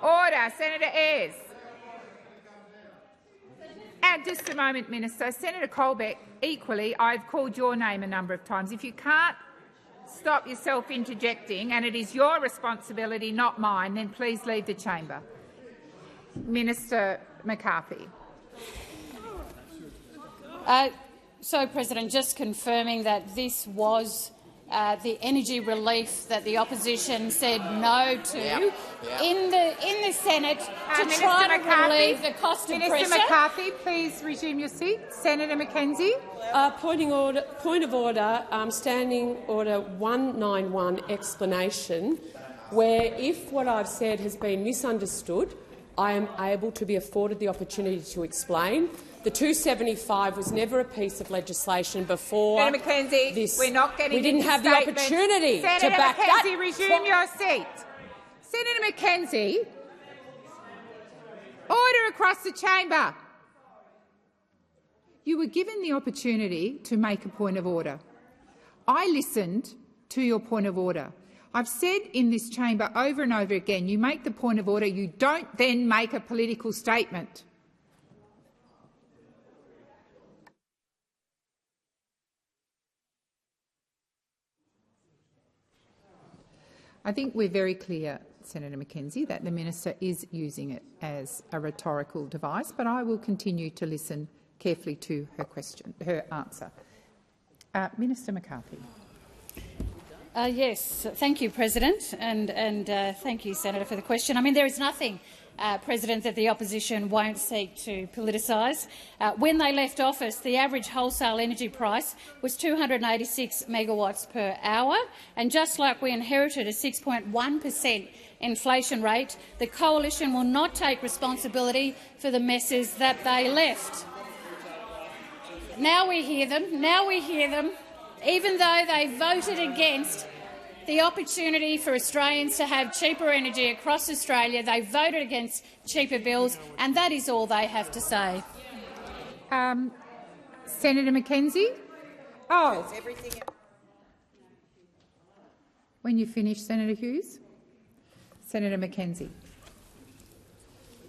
Order. Senator Ayres. And just a moment, Minister. Senator Colbeck, equally, I've called your name a number of times. If you can't stop yourself interjecting, and it is your responsibility, not mine, then please leave the chamber. Minister McCarthy. So, President, just confirming that this was the energy relief that the opposition said no to in the Senate to try to relieve the cost of pressure. Minister McCarthy, please resume your seat. Senator McKenzie. Point of order, Standing Order 191 explanation, where if what I've said has been misunderstood, I am able to be afforded the opportunity to explain. The 275 was never a piece of legislation before. Senator McKenzie, this. We're not getting. We didn't have the opportunity Senator to back McKenzie, that. resume your seat. Senator McKenzie, order across the chamber. You were given the opportunity to make a point of order. I listened to your point of order. I've said in this chamber over and over again, you make the point of order, you don't then make a political statement. I think we're very clear, Senator McKenzie, that the minister is using it as a rhetorical device, but I will continue to listen carefully to her answer. Minister McCarthy. Yes, thank you, President, and thank you, Senator, for the question. I mean, there is nothing, President, that the opposition won't seek to politicise. When they left office, the average wholesale energy price was 286 megawatts per hour, and just like we inherited a 6.1% inflation rate, the coalition will not take responsibility for the messes that they left. Now we hear them. Now we hear them. Even though they voted against the opportunity for Australians to have cheaper energy across Australia, they voted against cheaper bills, and that is all they have to say. Senator McKenzie? Oh. When you finish, Senator Hughes. Senator McKenzie.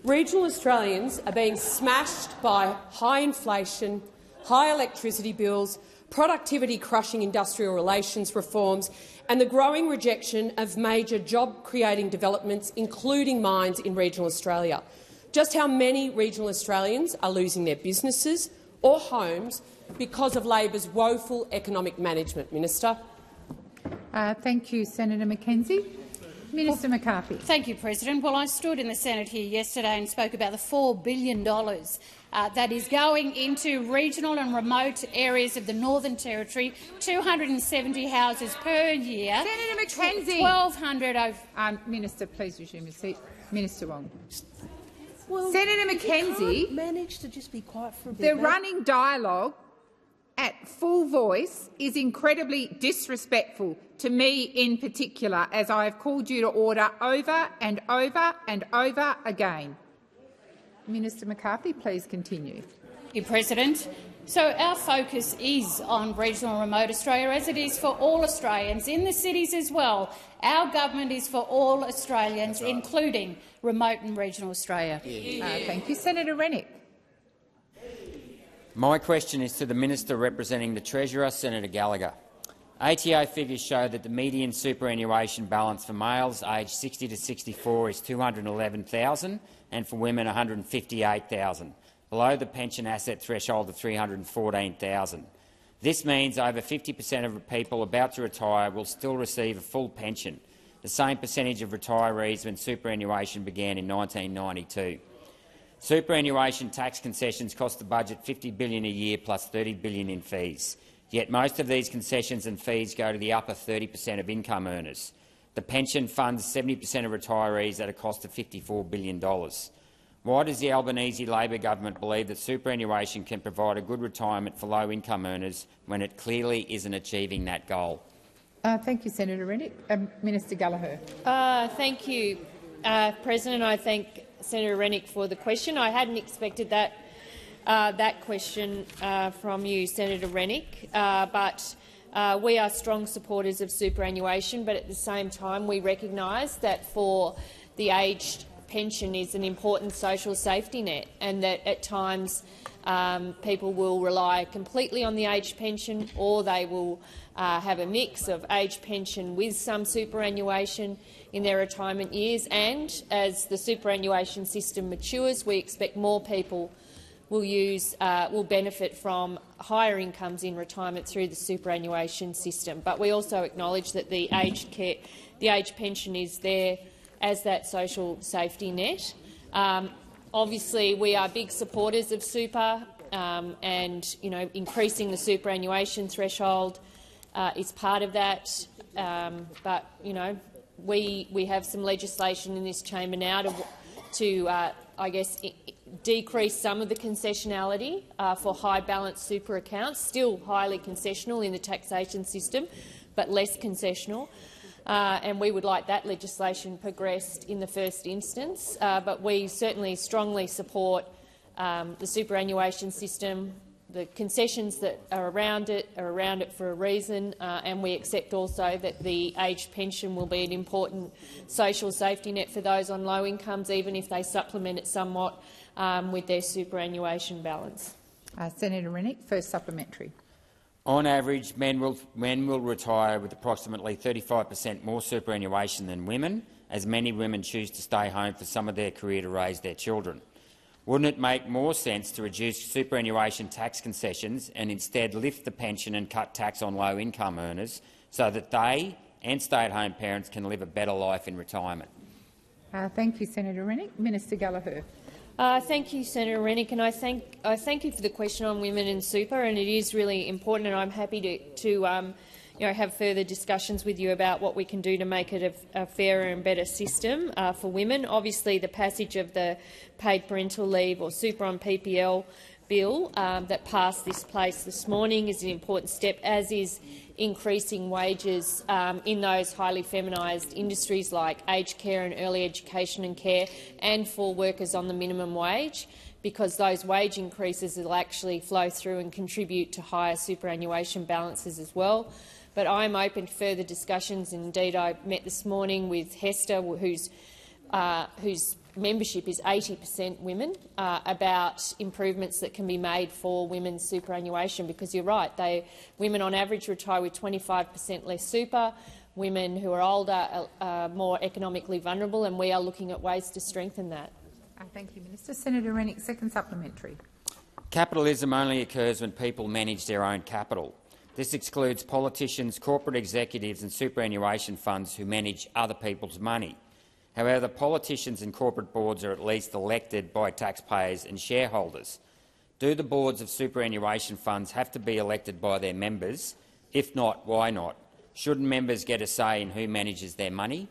Regional Australians are being smashed by high inflation, high electricity bills, productivity-crushing industrial relations reforms and the growing rejection of major job-creating developments, including mines in regional Australia. Just how many regional Australians are losing their businesses or homes because of Labor's woeful economic management, Minister? Thank you, Senator McKenzie. Minister McCarthy. Thank you, President. Well, I stood in the Senate here yesterday and spoke about the $4 billion that is going into regional and remote areas of the Northern Territory, 270 houses per year. Senator McKenzie. 1,200 over. Minister, please resume your seat. Minister Wong. Well, Senator McKenzie, manage to just be quiet for a bit. The running dialogue at full voice is incredibly disrespectful to me in particular, as I have called you to order over and over and over again. Minister McCarthy, please continue. Thank you, President. So our focus is on regional and remote Australia, as it is for all Australians, in the cities as well. Our government is for all Australians, including remote and regional Australia. Thank you. Senator Rennick. My question is to the Minister representing the Treasurer, Senator Gallagher. ATO figures show that the median superannuation balance for males aged 60 to 64 is $211,000 and for women $158,000, below the pension asset threshold of $314,000. This means over 50% of people about to retire will still receive a full pension, the same percentage of retirees when superannuation began in 1992. Superannuation tax concessions cost the budget $50 billion a year plus $30 billion in fees. Yet most of these concessions and fees go to the upper 30% of income earners. The pension funds 70% of retirees at a cost of $54 billion. Why does the Albanese Labor government believe that superannuation can provide a good retirement for low-income earners when it clearly isn't achieving that goal? Thank you, Senator Rennick. Minister Gallagher. Thank you, President. I thank Senator Rennick for the question. I hadn't expected that question from you, Senator Rennick, but we are strong supporters of superannuation, but at the same time we recognise that for the aged pension is an important social safety net, and that at times people will rely completely on the aged pension, or they will have a mix of aged pension with some superannuation in their retirement years. And as the superannuation system matures, we expect more people will benefit from higher incomes in retirement through the superannuation system. But we also acknowledge that the age pension is there as that social safety net. Obviously, we are big supporters of super, and increasing the superannuation threshold is part of that. But we have some legislation in this chamber now to I guess, decrease some of the concessionality for high balance super accounts, still highly concessional in the taxation system, but less concessional. And we would like that legislation progressed in the first instance. But we certainly strongly support the superannuation system. The concessions that are around it for a reason, and we accept also that the aged pension will be an important social safety net for those on low incomes, even if they supplement it somewhat with their superannuation balance. Senator Rennick, first supplementary. On average, men will retire with approximately 35% more superannuation than women, as many women choose to stay home for some of their career to raise their children. Wouldn't it make more sense to reduce superannuation tax concessions and instead lift the pension and cut tax on low-income earners so that they and stay-at-home parents can live a better life in retirement? Thank you, Senator Rennick. Minister Gallagher. Thank you, Senator Rennick, and I thank you for the question on women and super, and it is really important, and I'm happy to have further discussions with you about what we can do to make it a fairer and better system for women. Obviously, the passage of the paid parental leave or super on PPL bill that passed this place this morning is an important step, as is increasing wages in those highly feminised industries like aged care and early education and care, and for workers on the minimum wage, because those wage increases will actually flow through and contribute to higher superannuation balances as well. But I am open to further discussions. Indeed, I met this morning with Hester, whose membership is 80% women, about improvements that can be made for women's superannuation. Because you're right, women on average retire with 25% less super. Women who are older are more economically vulnerable, and we are looking at ways to strengthen that. Thank you, Minister. Senator Rennick, second supplementary. Capitalism only occurs when people manage their own capital. This excludes politicians, corporate executives and superannuation funds who manage other people's money. However, politicians and corporate boards are at least elected by taxpayers and shareholders. Do the boards of superannuation funds have to be elected by their members? If not, why not? Shouldn't members get a say in who manages their money?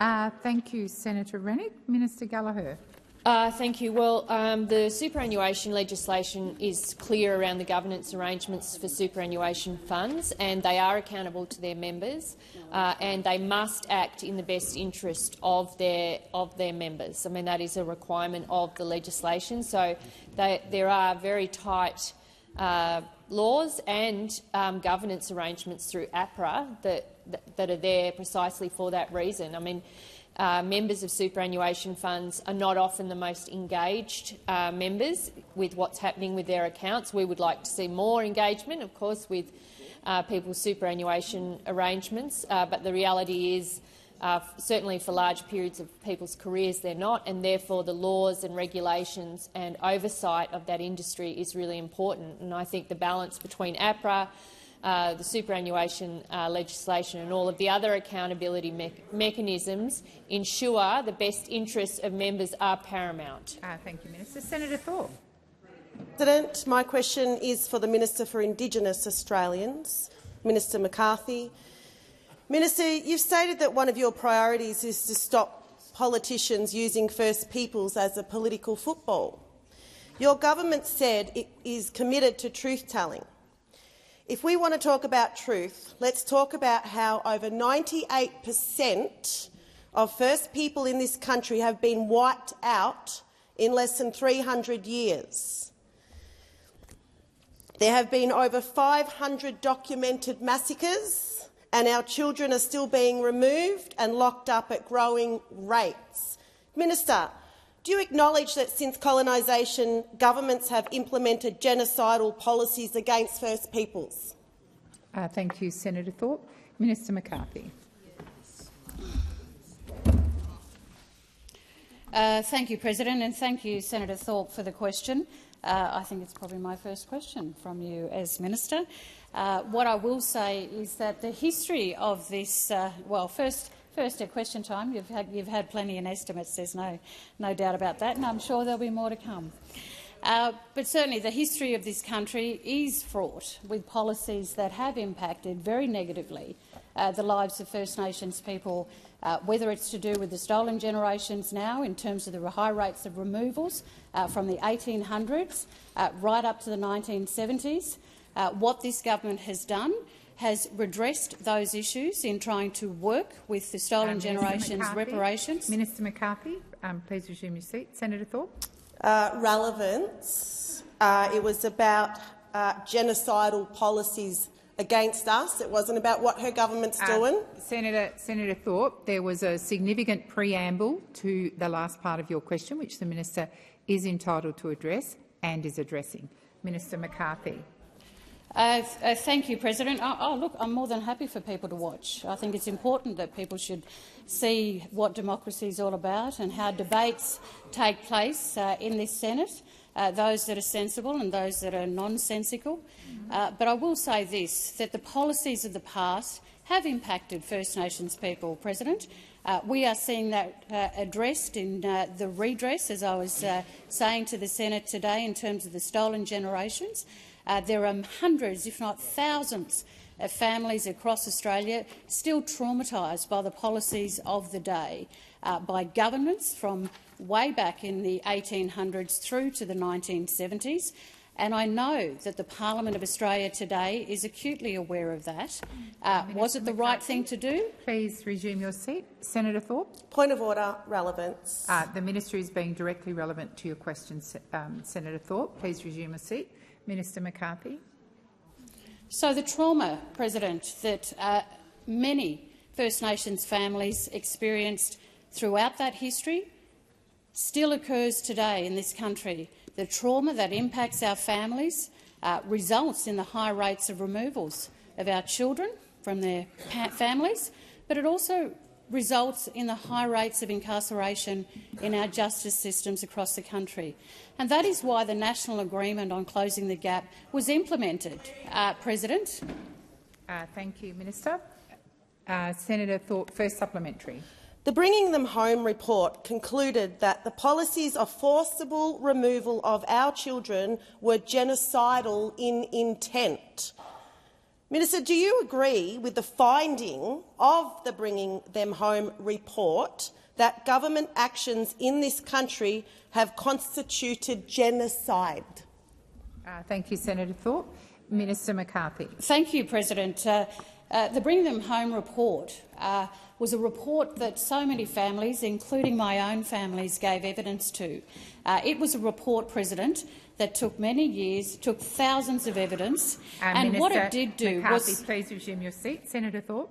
Thank you, Senator Rennick. Minister Gallagher. Thank you. Well, the superannuation legislation is clear around the governance arrangements for superannuation funds, and they are accountable to their members, and they must act in the best interest of their members. I mean, that is a requirement of the legislation. So there are very tight laws and governance arrangements through APRA that are there precisely for that reason. I mean, members of superannuation funds are not often the most engaged members with what's happening with their accounts. We would like to see more engagement, of course, with people's superannuation arrangements, but the reality is, certainly for large periods of people's careers, they're not, and therefore the laws and regulations and oversight of that industry is really important. And I think the balance between APRA, the superannuation legislation and all of the other accountability mechanisms ensure the best interests of members are paramount. Thank you, Minister. Senator Thorpe. President, my question is for the Minister for Indigenous Australians, Minister McCarthy. Minister, you've stated that one of your priorities is to stop politicians using First Peoples as a political football. Your government said it is committed to truth-telling. If we want to talk about truth, let's talk about how over 98% of First People in this country have been wiped out in less than 300 years. There have been over 500 documented massacres, and our children are still being removed and locked up at growing rates. Minister, do you acknowledge that since colonisation, governments have implemented genocidal policies against First Peoples? Thank you, Senator Thorpe. Minister McCarthy. Thank you, President, and thank you, Senator Thorpe, for the question. I think it's probably my first question from you as Minister. What I will say is that the history of this, first at question time, you've had plenty in estimates. There's no doubt about that, and I'm sure there'll be more to come. But certainly the history of this country is fraught with policies that have impacted very negatively the lives of First Nations people, whether it's to do with the stolen generations now in terms of the high rates of removals from the 1800s right up to the 1970s. What this government has done has redressed those issues in trying to work with the stolen generations reparations. Minister McCarthy, please resume your seat. Senator Thorpe. Relevance. It was about genocidal policies against us. It wasn't about what her government's doing. Senator Thorpe, there was a significant preamble to the last part of your question, which the minister is entitled to address and is addressing. Minister McCarthy. Thank you, President. Look, I'm more than happy for people to watch. I think it's important that people should see what democracy is all about and how debates take place in this Senate, those that are sensible and those that are nonsensical. But I will say this, that the policies of the past have impacted First Nations people, President. We are seeing that addressed in the redress, as I was saying to the Senate today, in terms of the stolen generations. There are hundreds, if not thousands, of families across Australia still traumatised by the policies of the day, by governments from way back in the 1800s through to the 1970s. And I know that the Parliament of Australia today is acutely aware of that. Was it the right thing to do? Please resume your seat. Senator Thorpe. Point of order, relevance. The minister is being directly relevant to your question, Senator Thorpe. Please resume your seat. Minister McCarthy. So the trauma, President, that many First Nations families experienced throughout that history still occurs today in this country. The trauma that impacts our families results in the high rates of removals of our children from their families, but it also results in the high rates of incarceration in our justice systems across the country. And that is why the National Agreement on Closing the Gap was implemented, President. Thank you, Minister. Senator Thorpe, first supplementary. The Bringing Them Home report concluded that the policies of forcible removal of our children were genocidal in intent. Minister, do you agree with the finding of the Bringing Them Home report that government actions in this country have constituted genocide? Thank you, Senator Thorpe. Minister McCarthy. Thank you, President. The Bring Them Home report was a report that so many families, including my own families, gave evidence to. It was a report, President, that took many years, took thousands of evidence, and Minister what it did do McCarthy, was— please resume your seat. Senator Thorpe.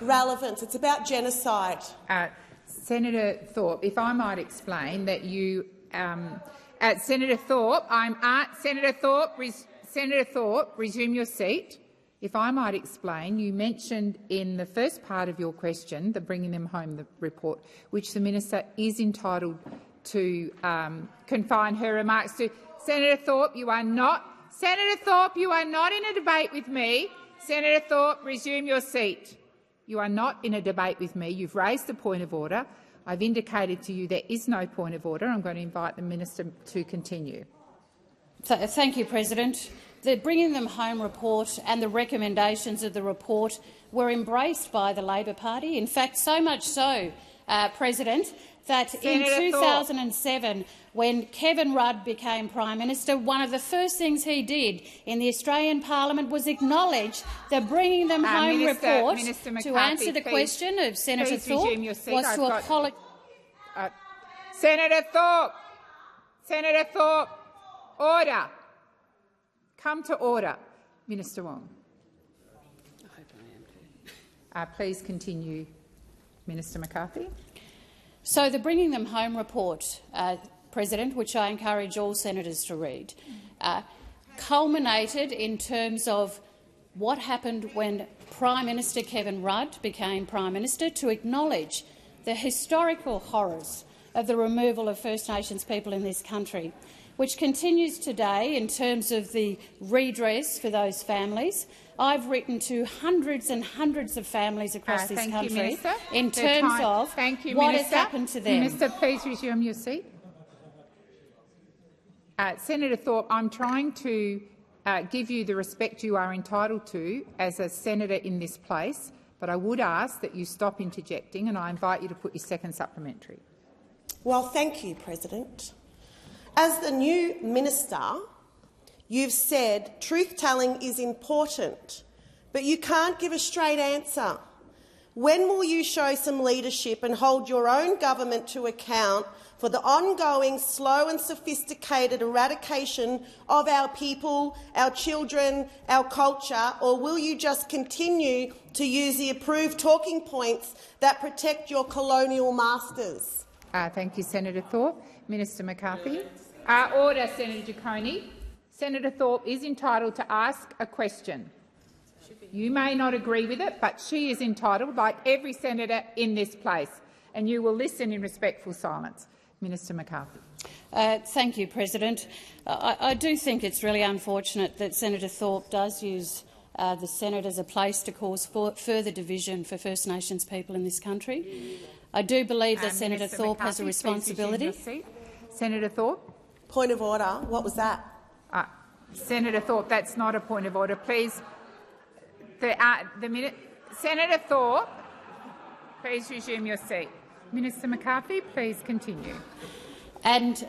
Relevance. It's about genocide. Senator Thorpe, if I might explain that you— Senator Thorpe, Senator Thorpe, resume your seat. If I might explain, you mentioned in the first part of your question the Bringing Them Home report, which the minister is entitled to confine her remarks to. Senator Thorpe, you are not. Senator Thorpe, you are not in a debate with me. Senator Thorpe, resume your seat. You are not in a debate with me. You've raised a point of order. I've indicated to you there is no point of order. I'm going to invite the minister to continue. Thank you, President. The Bringing Them Home report and the recommendations of the report were embraced by the Labor Party. In fact, so much so, President, that Senator in 2007, when Kevin Rudd became Prime Minister, one of the first things he did in the Australian Parliament was acknowledge the Bringing Them Home report. To answer the question of Senator Thorpe was to apologise. Senator Thorpe, order. Come to order. Minister Wong. Please continue, Minister McCarthy. So the Bringing Them Home report, President, which I encourage all senators to read, culminated in terms of what happened when Prime Minister Kevin Rudd became Prime Minister, to acknowledge the historical horrors of the removal of First Nations people in this country, which continues today in terms of the redress for those families. I've written to hundreds and hundreds of families across this country in terms of what has happened to them. Minister, please resume your seat. Senator Thorpe, I'm trying to give you the respect you are entitled to as a senator in this place, but I would ask that you stop interjecting, and I invite you to put your second supplementary. Well, thank you, President. As the new minister, you've said truth-telling is important, but you can't give a straight answer. When will you show some leadership and hold your own government to account for the ongoing, slow and sophisticated eradication of our people, our children, our culture, or will you just continue to use the approved talking points that protect your colonial masters? Thank you, Senator Thorpe. Minister McCarthy. Order, Senator Giacone. Senator Thorpe is entitled to ask a question. You may not agree with it, but she is entitled, like every senator in this place, and you will listen in respectful silence. Minister McCarthy. Thank you, President. I do think it's really unfortunate that Senator Thorpe does use the Senate as a place to cause further division for First Nations people in this country. I do believe that Senator Minister Thorpe McCarthy, has a responsibility. Senator Thorpe. Point of order. What was that? Senator Thorpe, that's not a point of order. Please, Senator Thorpe, please resume your seat. Minister McCarthy, please continue. And,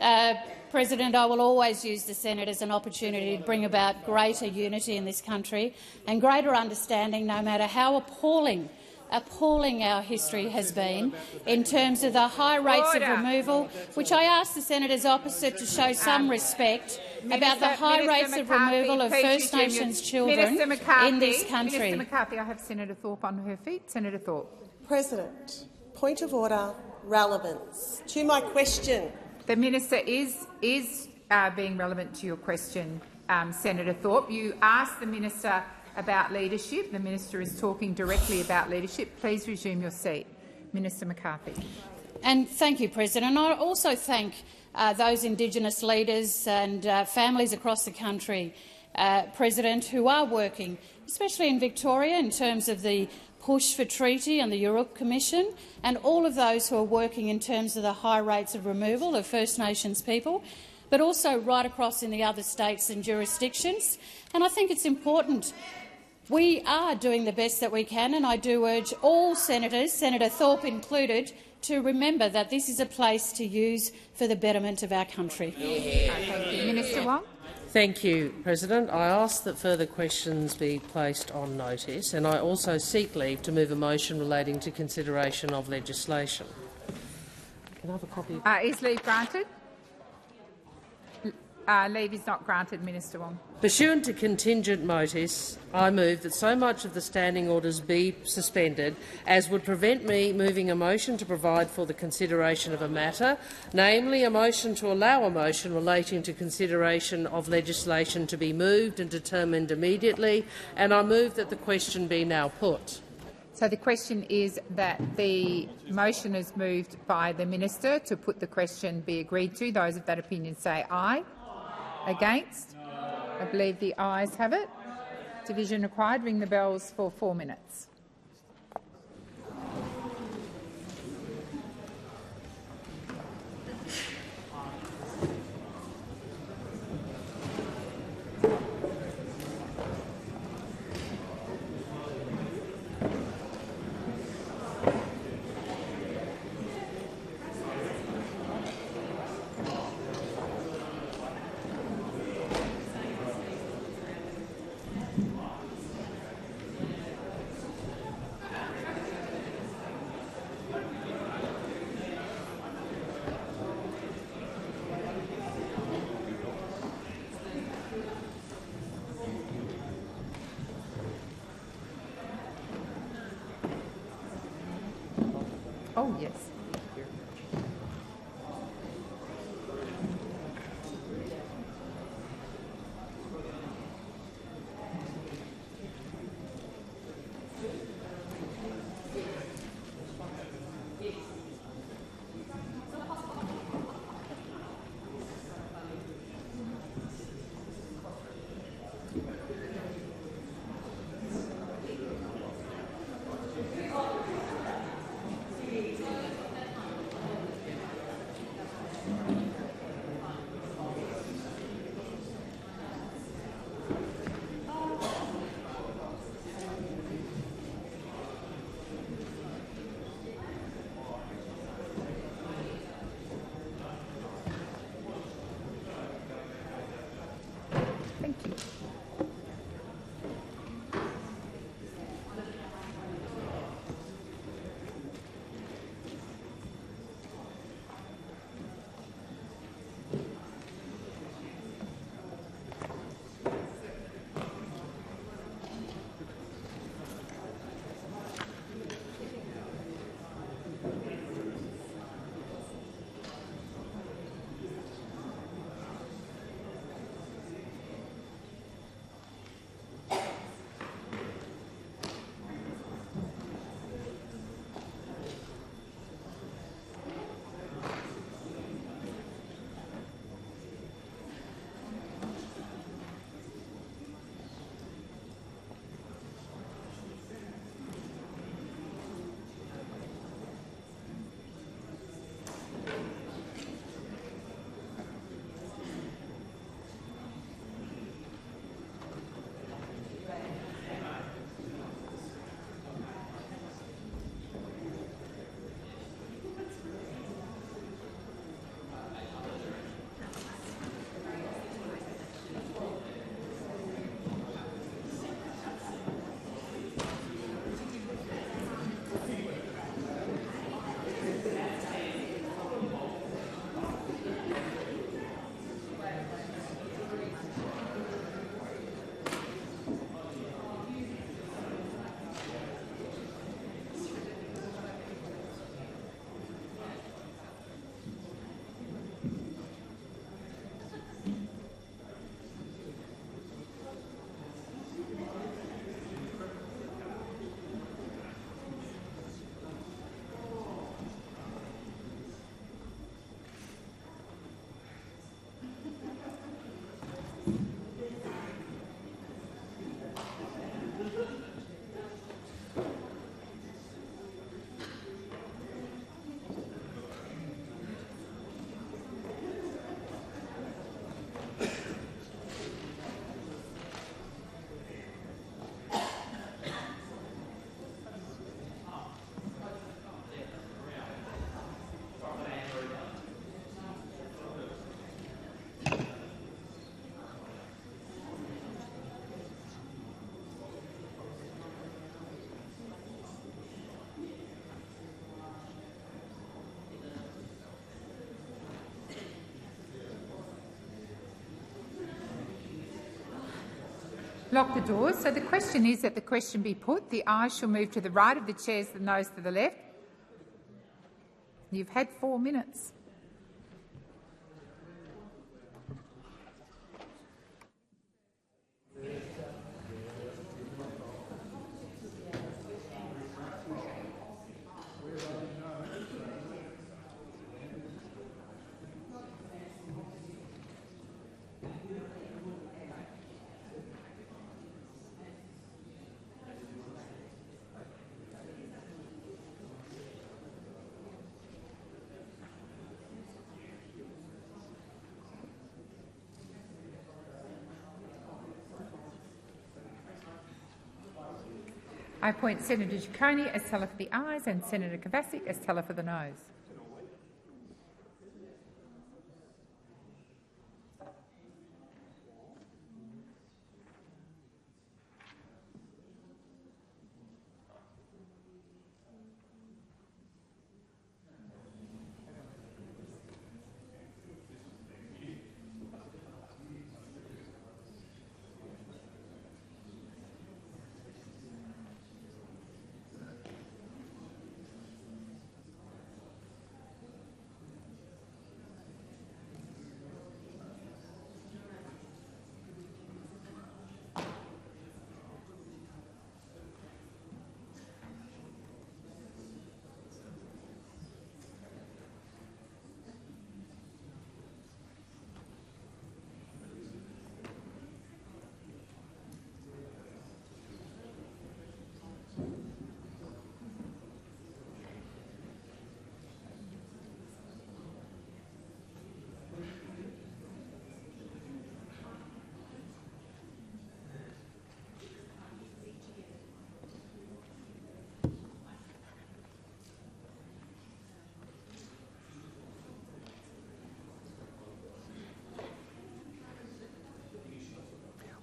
President, I will always use the Senate as an opportunity to bring about greater unity in this country and greater understanding, no matter how appalling our history has been in terms of the high rates of removal, which I ask the senators opposite to show some respect about the high rates of removal of First Nations children in this country. Minister McCarthy, I have Senator Thorpe on her feet. Senator Thorpe. President, point of order, relevance. To my question. The minister is being relevant to your question, Senator Thorpe. You asked the minister about leadership. The minister is talking directly about leadership. Please resume your seat. Minister McCarthy. And thank you, President. I also thank those Indigenous leaders and families across the country, President, who are working, especially in Victoria, in terms of the push for treaty and the Europe Commission, and all of those who are working in terms of the high rates of removal of First Nations people, but also right across in the other states and jurisdictions. And I think it's important. We are doing the best that we can, and I do urge all senators, Senator Thorpe included, to remember that this is a place to use for the betterment of our country. Thank you. Minister Wong. Thank you, President. I ask that further questions be placed on notice, and I also seek leave to move a motion relating to consideration of legislation. Can I have a copy? Is leave granted? Leave is not granted, Minister Wong. Pursuant to contingent notice, I move that so much of the standing orders be suspended as would prevent me moving a motion to provide for the consideration of a matter, namely a motion to allow a motion relating to consideration of legislation to be moved and determined immediately, and I move that the question be now put. So the question is that the motion is moved by the minister to put the question be agreed to. Those of that opinion say aye. Against? I believe the ayes have it. Division required. Ring the bells for 4 minutes. Oh, yes. Lock the doors. So the question is that the question be put. The ayes shall move to the right of the chairs, the noes to the left. You've had 4 minutes. I appoint Senator Ciccone as teller for the ayes and Senator Kovacic as teller for the noes.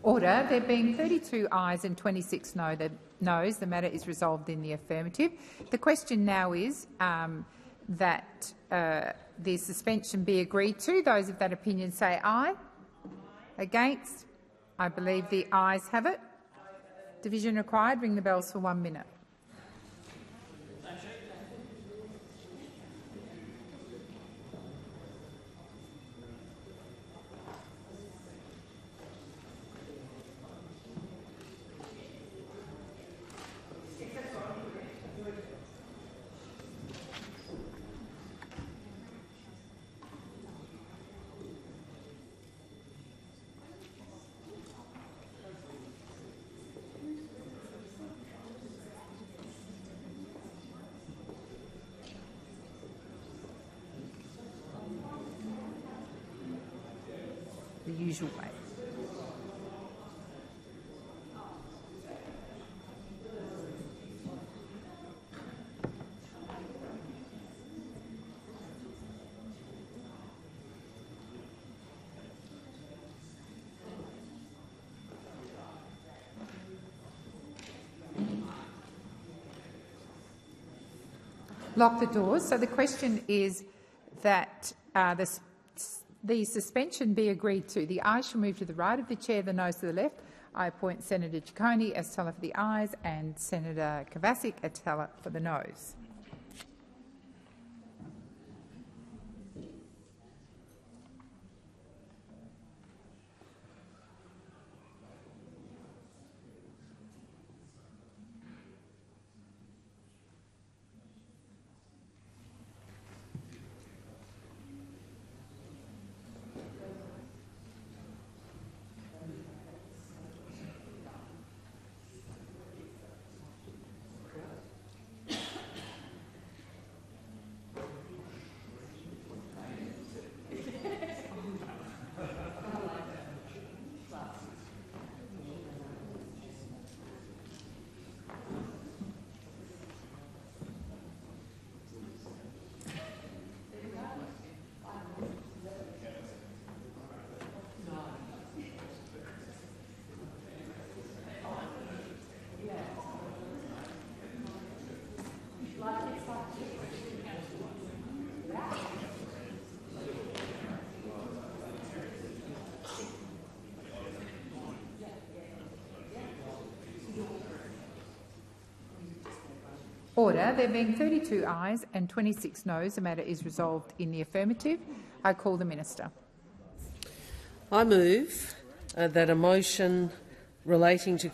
Order. There being 32 ayes and 26 noes, the matter is resolved in the affirmative. The question now is that the suspension be agreed to. Those of that opinion say aye. Against? I believe the ayes have it. Division required. Ring the bells for 1 minute. The usual way. Lock the doors. So the question is that the suspension be agreed to. The ayes shall move to the right of the chair, the noes to the left. I appoint Senator Ciccone as teller for the ayes and Senator Kovacic as teller for the noes. Order. There being 32 ayes and 26 noes, the matter is resolved in the affirmative. I call the Minister. I move that a motion relating to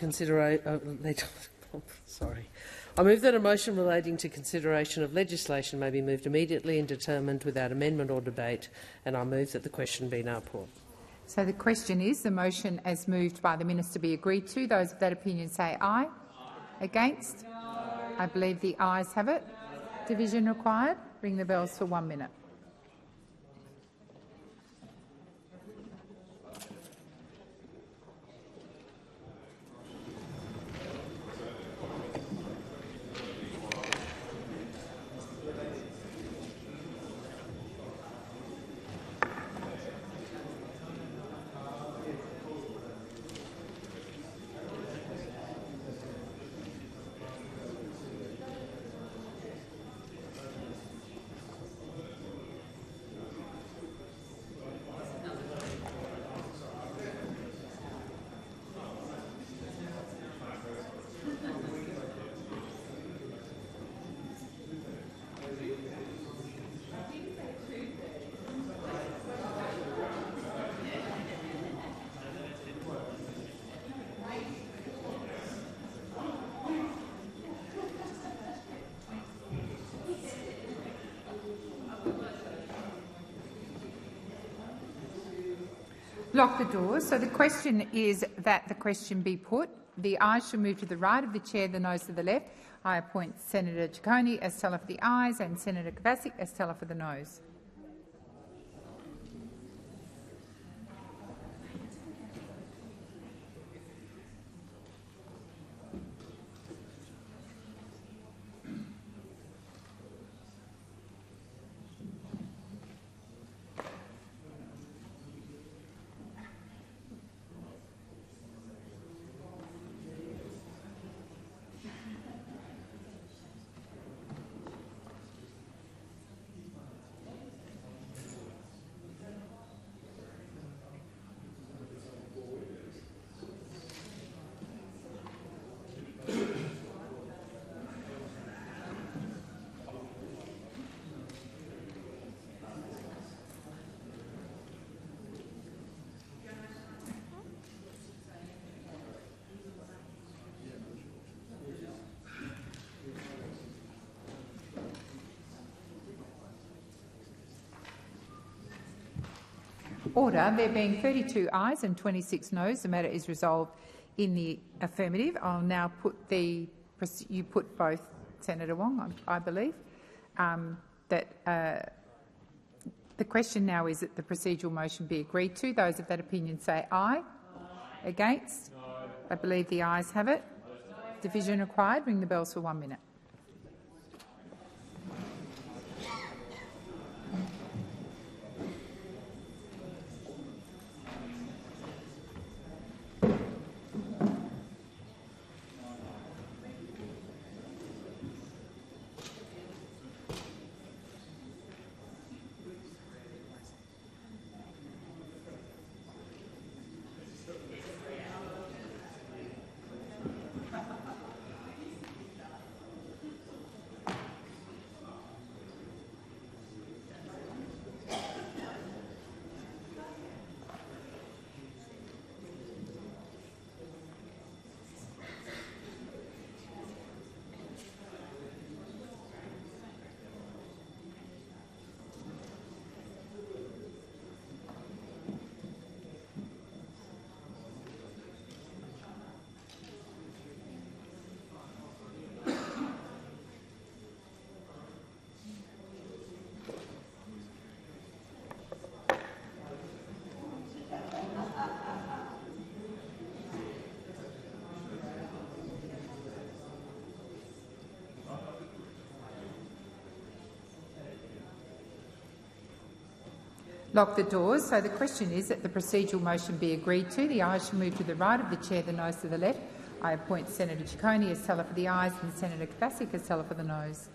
I move that a motion relating to consideration of legislation may be moved immediately and determined without amendment or debate, and I move that the question be now put. So the question is, the motion as moved by the Minister be agreed to. Those of that opinion say aye. Against? I believe the ayes have it. Division required. Ring the bells for 1 minute. Lock the doors. So the question is that the question be put. The ayes shall move to the right of the chair, the noes to the left. I appoint Senator Ciccone as teller for the ayes and Senator Kovacic as teller for the noes. Order. There being 32 ayes and 26 noes, the matter is resolved in the affirmative. I'll now put you put both, Senator Wong, I believe, that the question now is that the procedural motion be agreed to. Those of that opinion say aye. Against? No. I believe the ayes have it. Division required. Ring the bells for 1 minute. Lock the doors. So the question is that the procedural motion be agreed to. The ayes shall move to the right of the chair, the noes to the left. I appoint Senator Ciccone as teller for the ayes and Senator Kovacic as teller for the noes.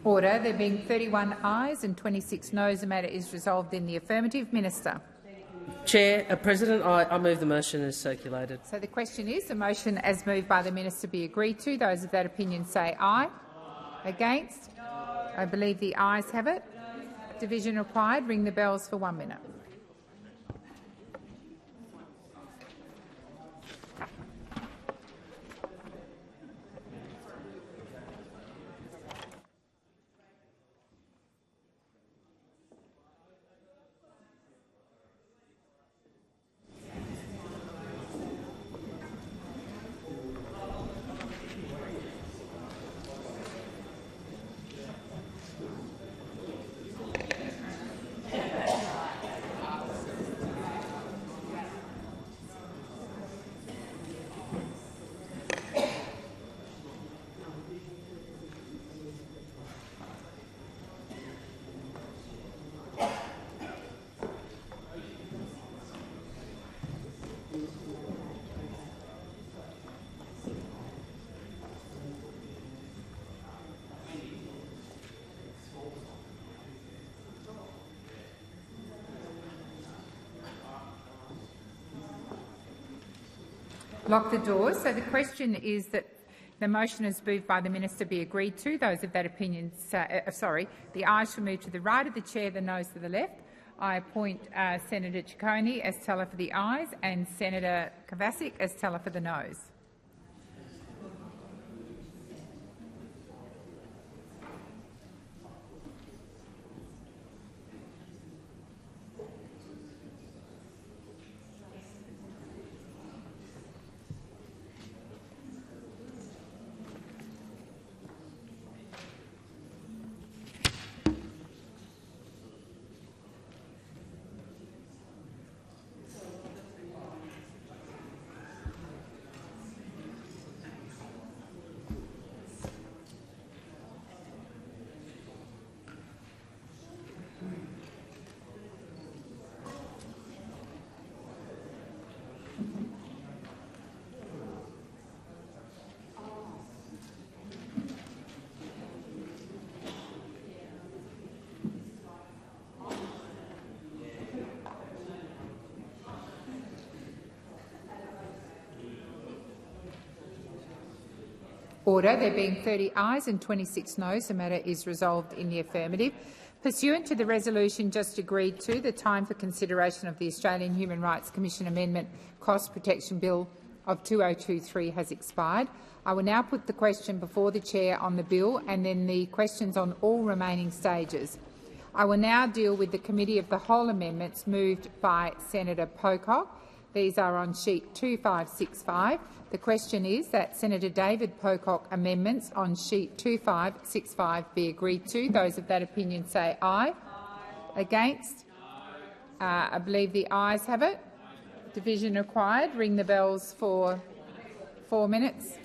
Order. There being 31 ayes and 26 noes, the matter is resolved in the affirmative. Minister. Chair, President, I move the motion as circulated. So the question is, the motion as moved by the minister be agreed to. Those of that opinion say aye. Against? I believe the ayes have it. Division required. Ring the bells for 1 minute. Lock the doors. So the question is that the motion as moved by the minister be agreed to. Those of that opinion, the ayes shall move to the right of the chair, the noes to the left. I appoint Senator Ciccone as teller for the ayes and Senator Kovacic as teller for the noes. Order. There being 30 ayes and 26 noes, the matter is resolved in the affirmative. Pursuant to the resolution just agreed to, the time for consideration of the Australian Human Rights Commission Amendment Cost Protection Bill of 2023 has expired. I will now put the question before the chair on the bill and then the questions on all remaining stages. I will now deal with the Committee of the Whole amendments moved by Senator Pocock. These are on sheet 2565. The question is that Senator David Pocock amendments on sheet 2565 be agreed to. Those of that opinion say aye. Against? I believe the ayes have it. Division required. Ring the bells for 4 minutes.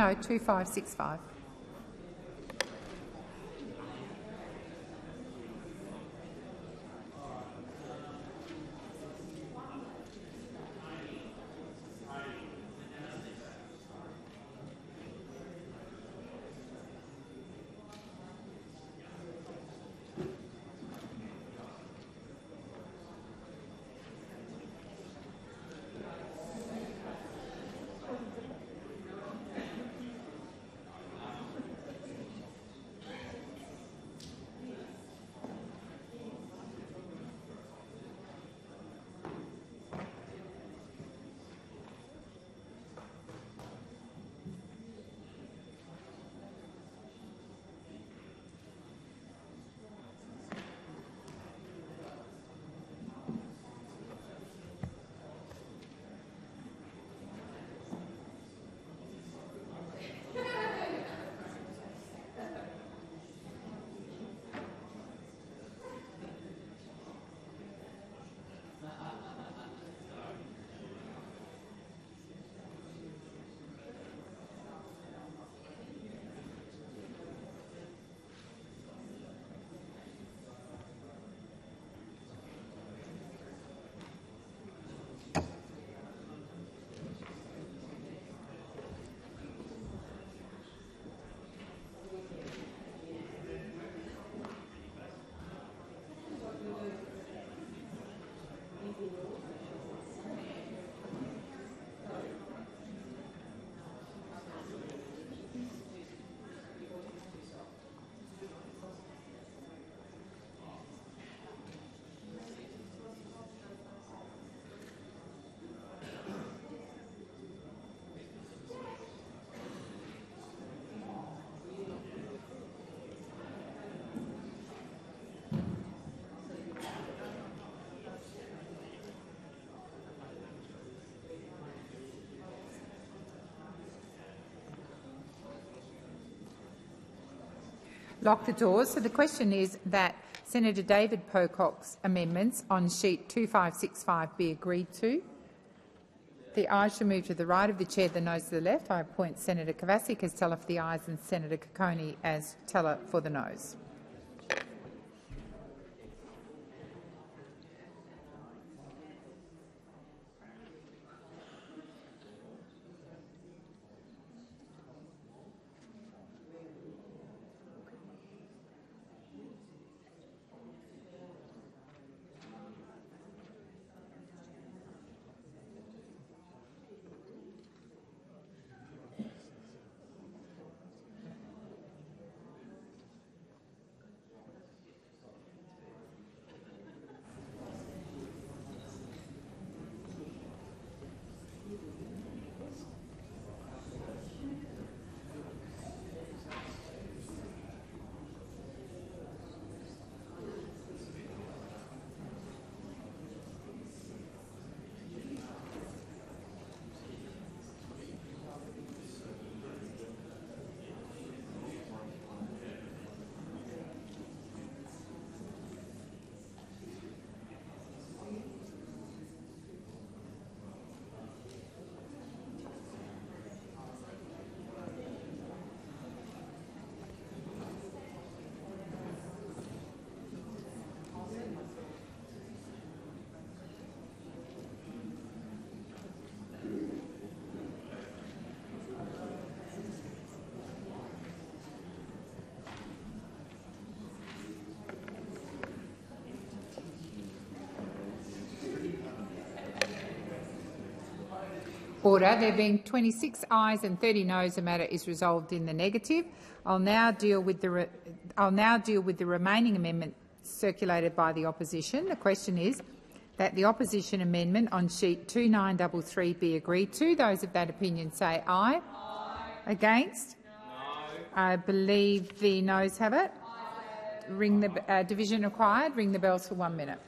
No, 2565. Lock the doors. So the question is that Senator David Pocock's amendments on sheet 2565 be agreed to. The ayes shall move to the right of the chair, the noes to the left. I appoint Senator Kovacic as teller for the ayes and Senator Kokkoni as teller for the noes. Order. There being 26 ayes and 30 noes, the matter is resolved in the negative. I'll now deal with the remaining amendment circulated by the opposition. The question is that the opposition amendment on sheet 2933 be agreed to. Those of that opinion say aye. Aye. Against? No. I believe the noes have it. Aye. Ring the division required. Ring the bells for 1 minute.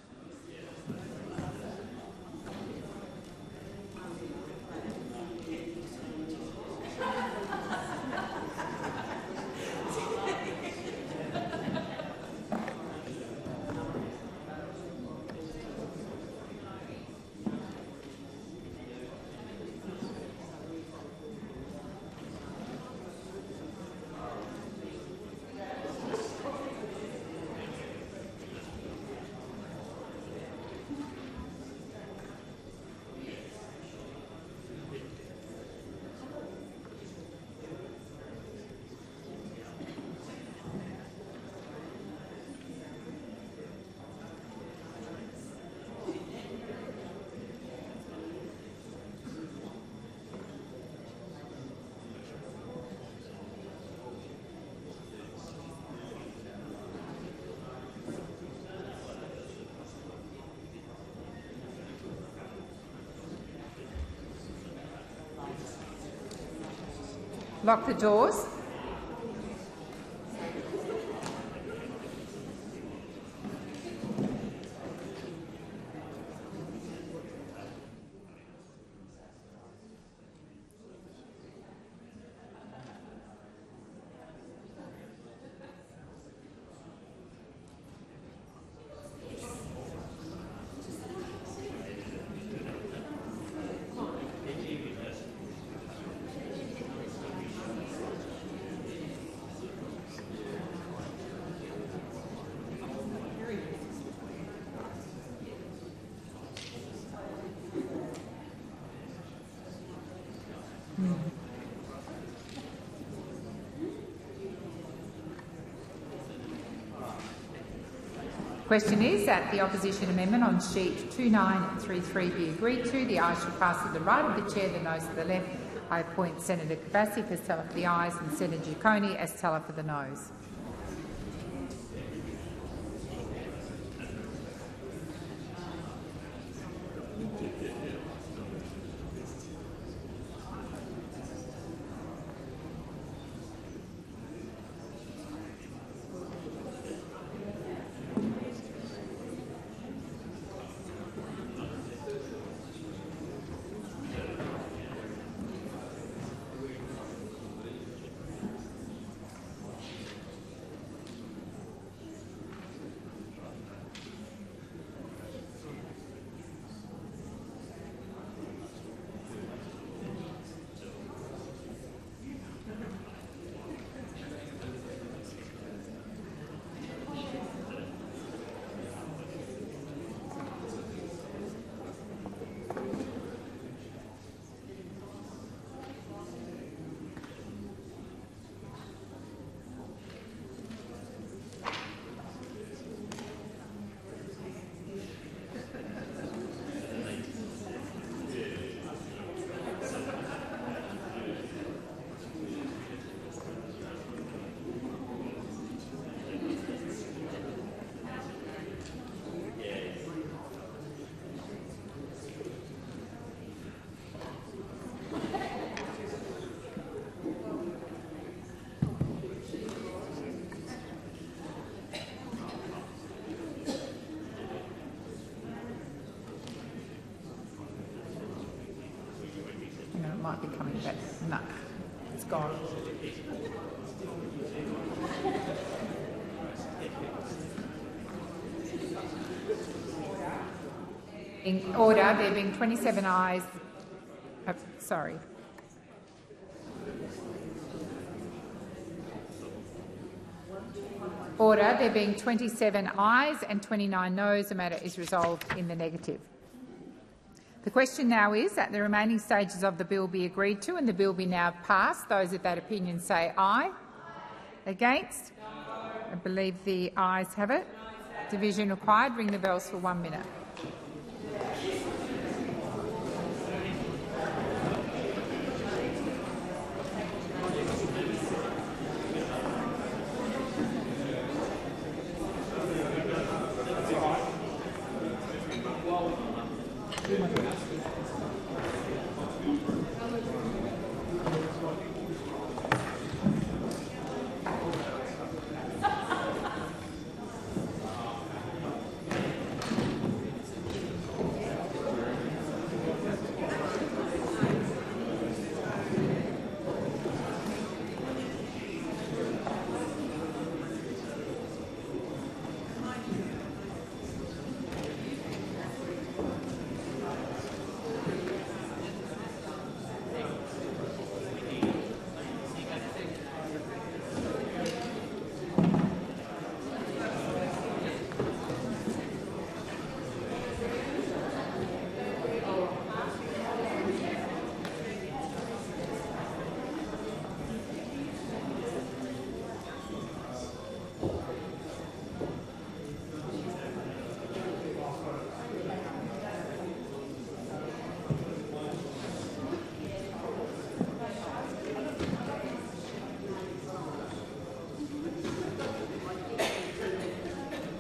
Lock the doors. Question is that the opposition amendment on sheet 2933 be agreed to. The ayes shall pass to the right of the chair, the noes to the left. I appoint Senator Kavasic as teller for the ayes and Senator Giacone as teller for the noes. Might be coming back. No, it's gone. In order, there being 27 ayes. Sorry. Order, there being 27 ayes and 29 noes, the matter is resolved in the negative. The question now is that the remaining stages of the bill be agreed to and the bill be now passed. Those of that opinion say aye. Against? I believe the ayes have it. Division required. Ring the bells for 1 minute.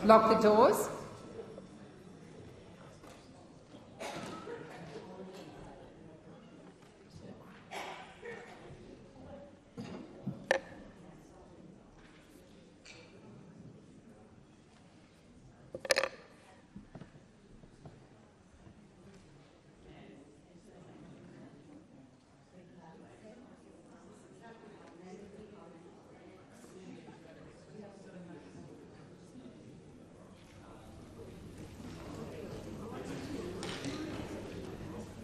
Lock the doors.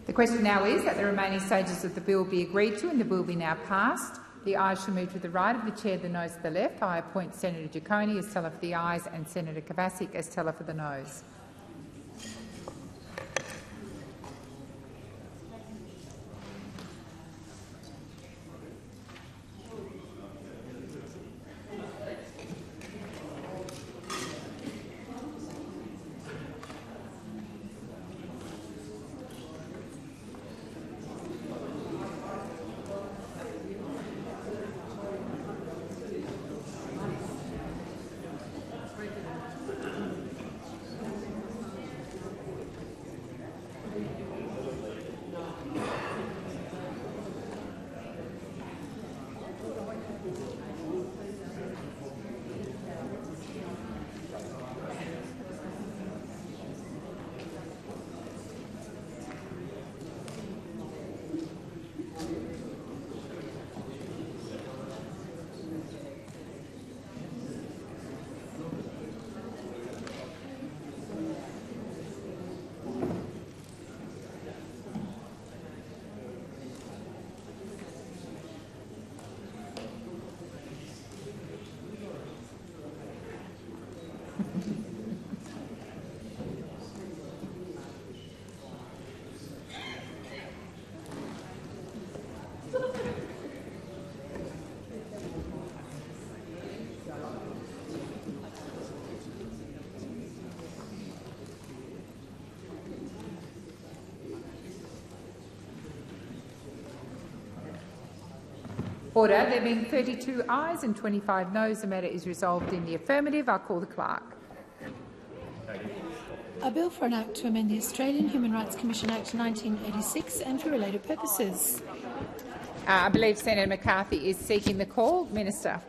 The question now is that the remaining stages of the bill be agreed to and the bill be now passed. The ayes shall move to the right of the chair, the noes to the left. I appoint Senator Giacone as teller for the ayes and Senator Kovacic as teller for the noes. Order. There being 32 ayes and 25 noes, the matter is resolved in the affirmative. I'll call the clerk. A bill for an act to amend the Australian Human Rights Commission Act 1986 and for related purposes. I believe Senator McCarthy is seeking the call. Minister.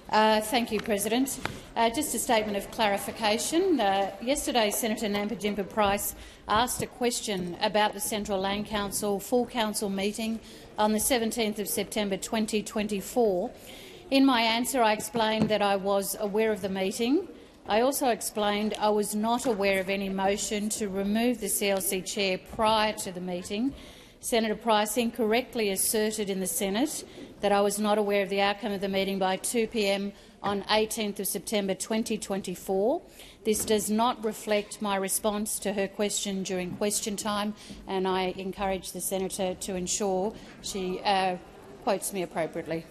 Thank you, President. Just a statement of clarification. Yesterday, Senator Nampijinpa Price asked a question about the Central Land Council full council meeting on the 17th of September 2024. In my answer, I explained that I was aware of the meeting. I also explained I was not aware of any motion to remove the CLC chair prior to the meeting. Senator Price incorrectly asserted in the Senate that I was not aware of the outcome of the meeting by 2 p.m. on 18th of September 2024. This does not reflect my response to her question during question time, and I encourage the senator to ensure she quotes me appropriately.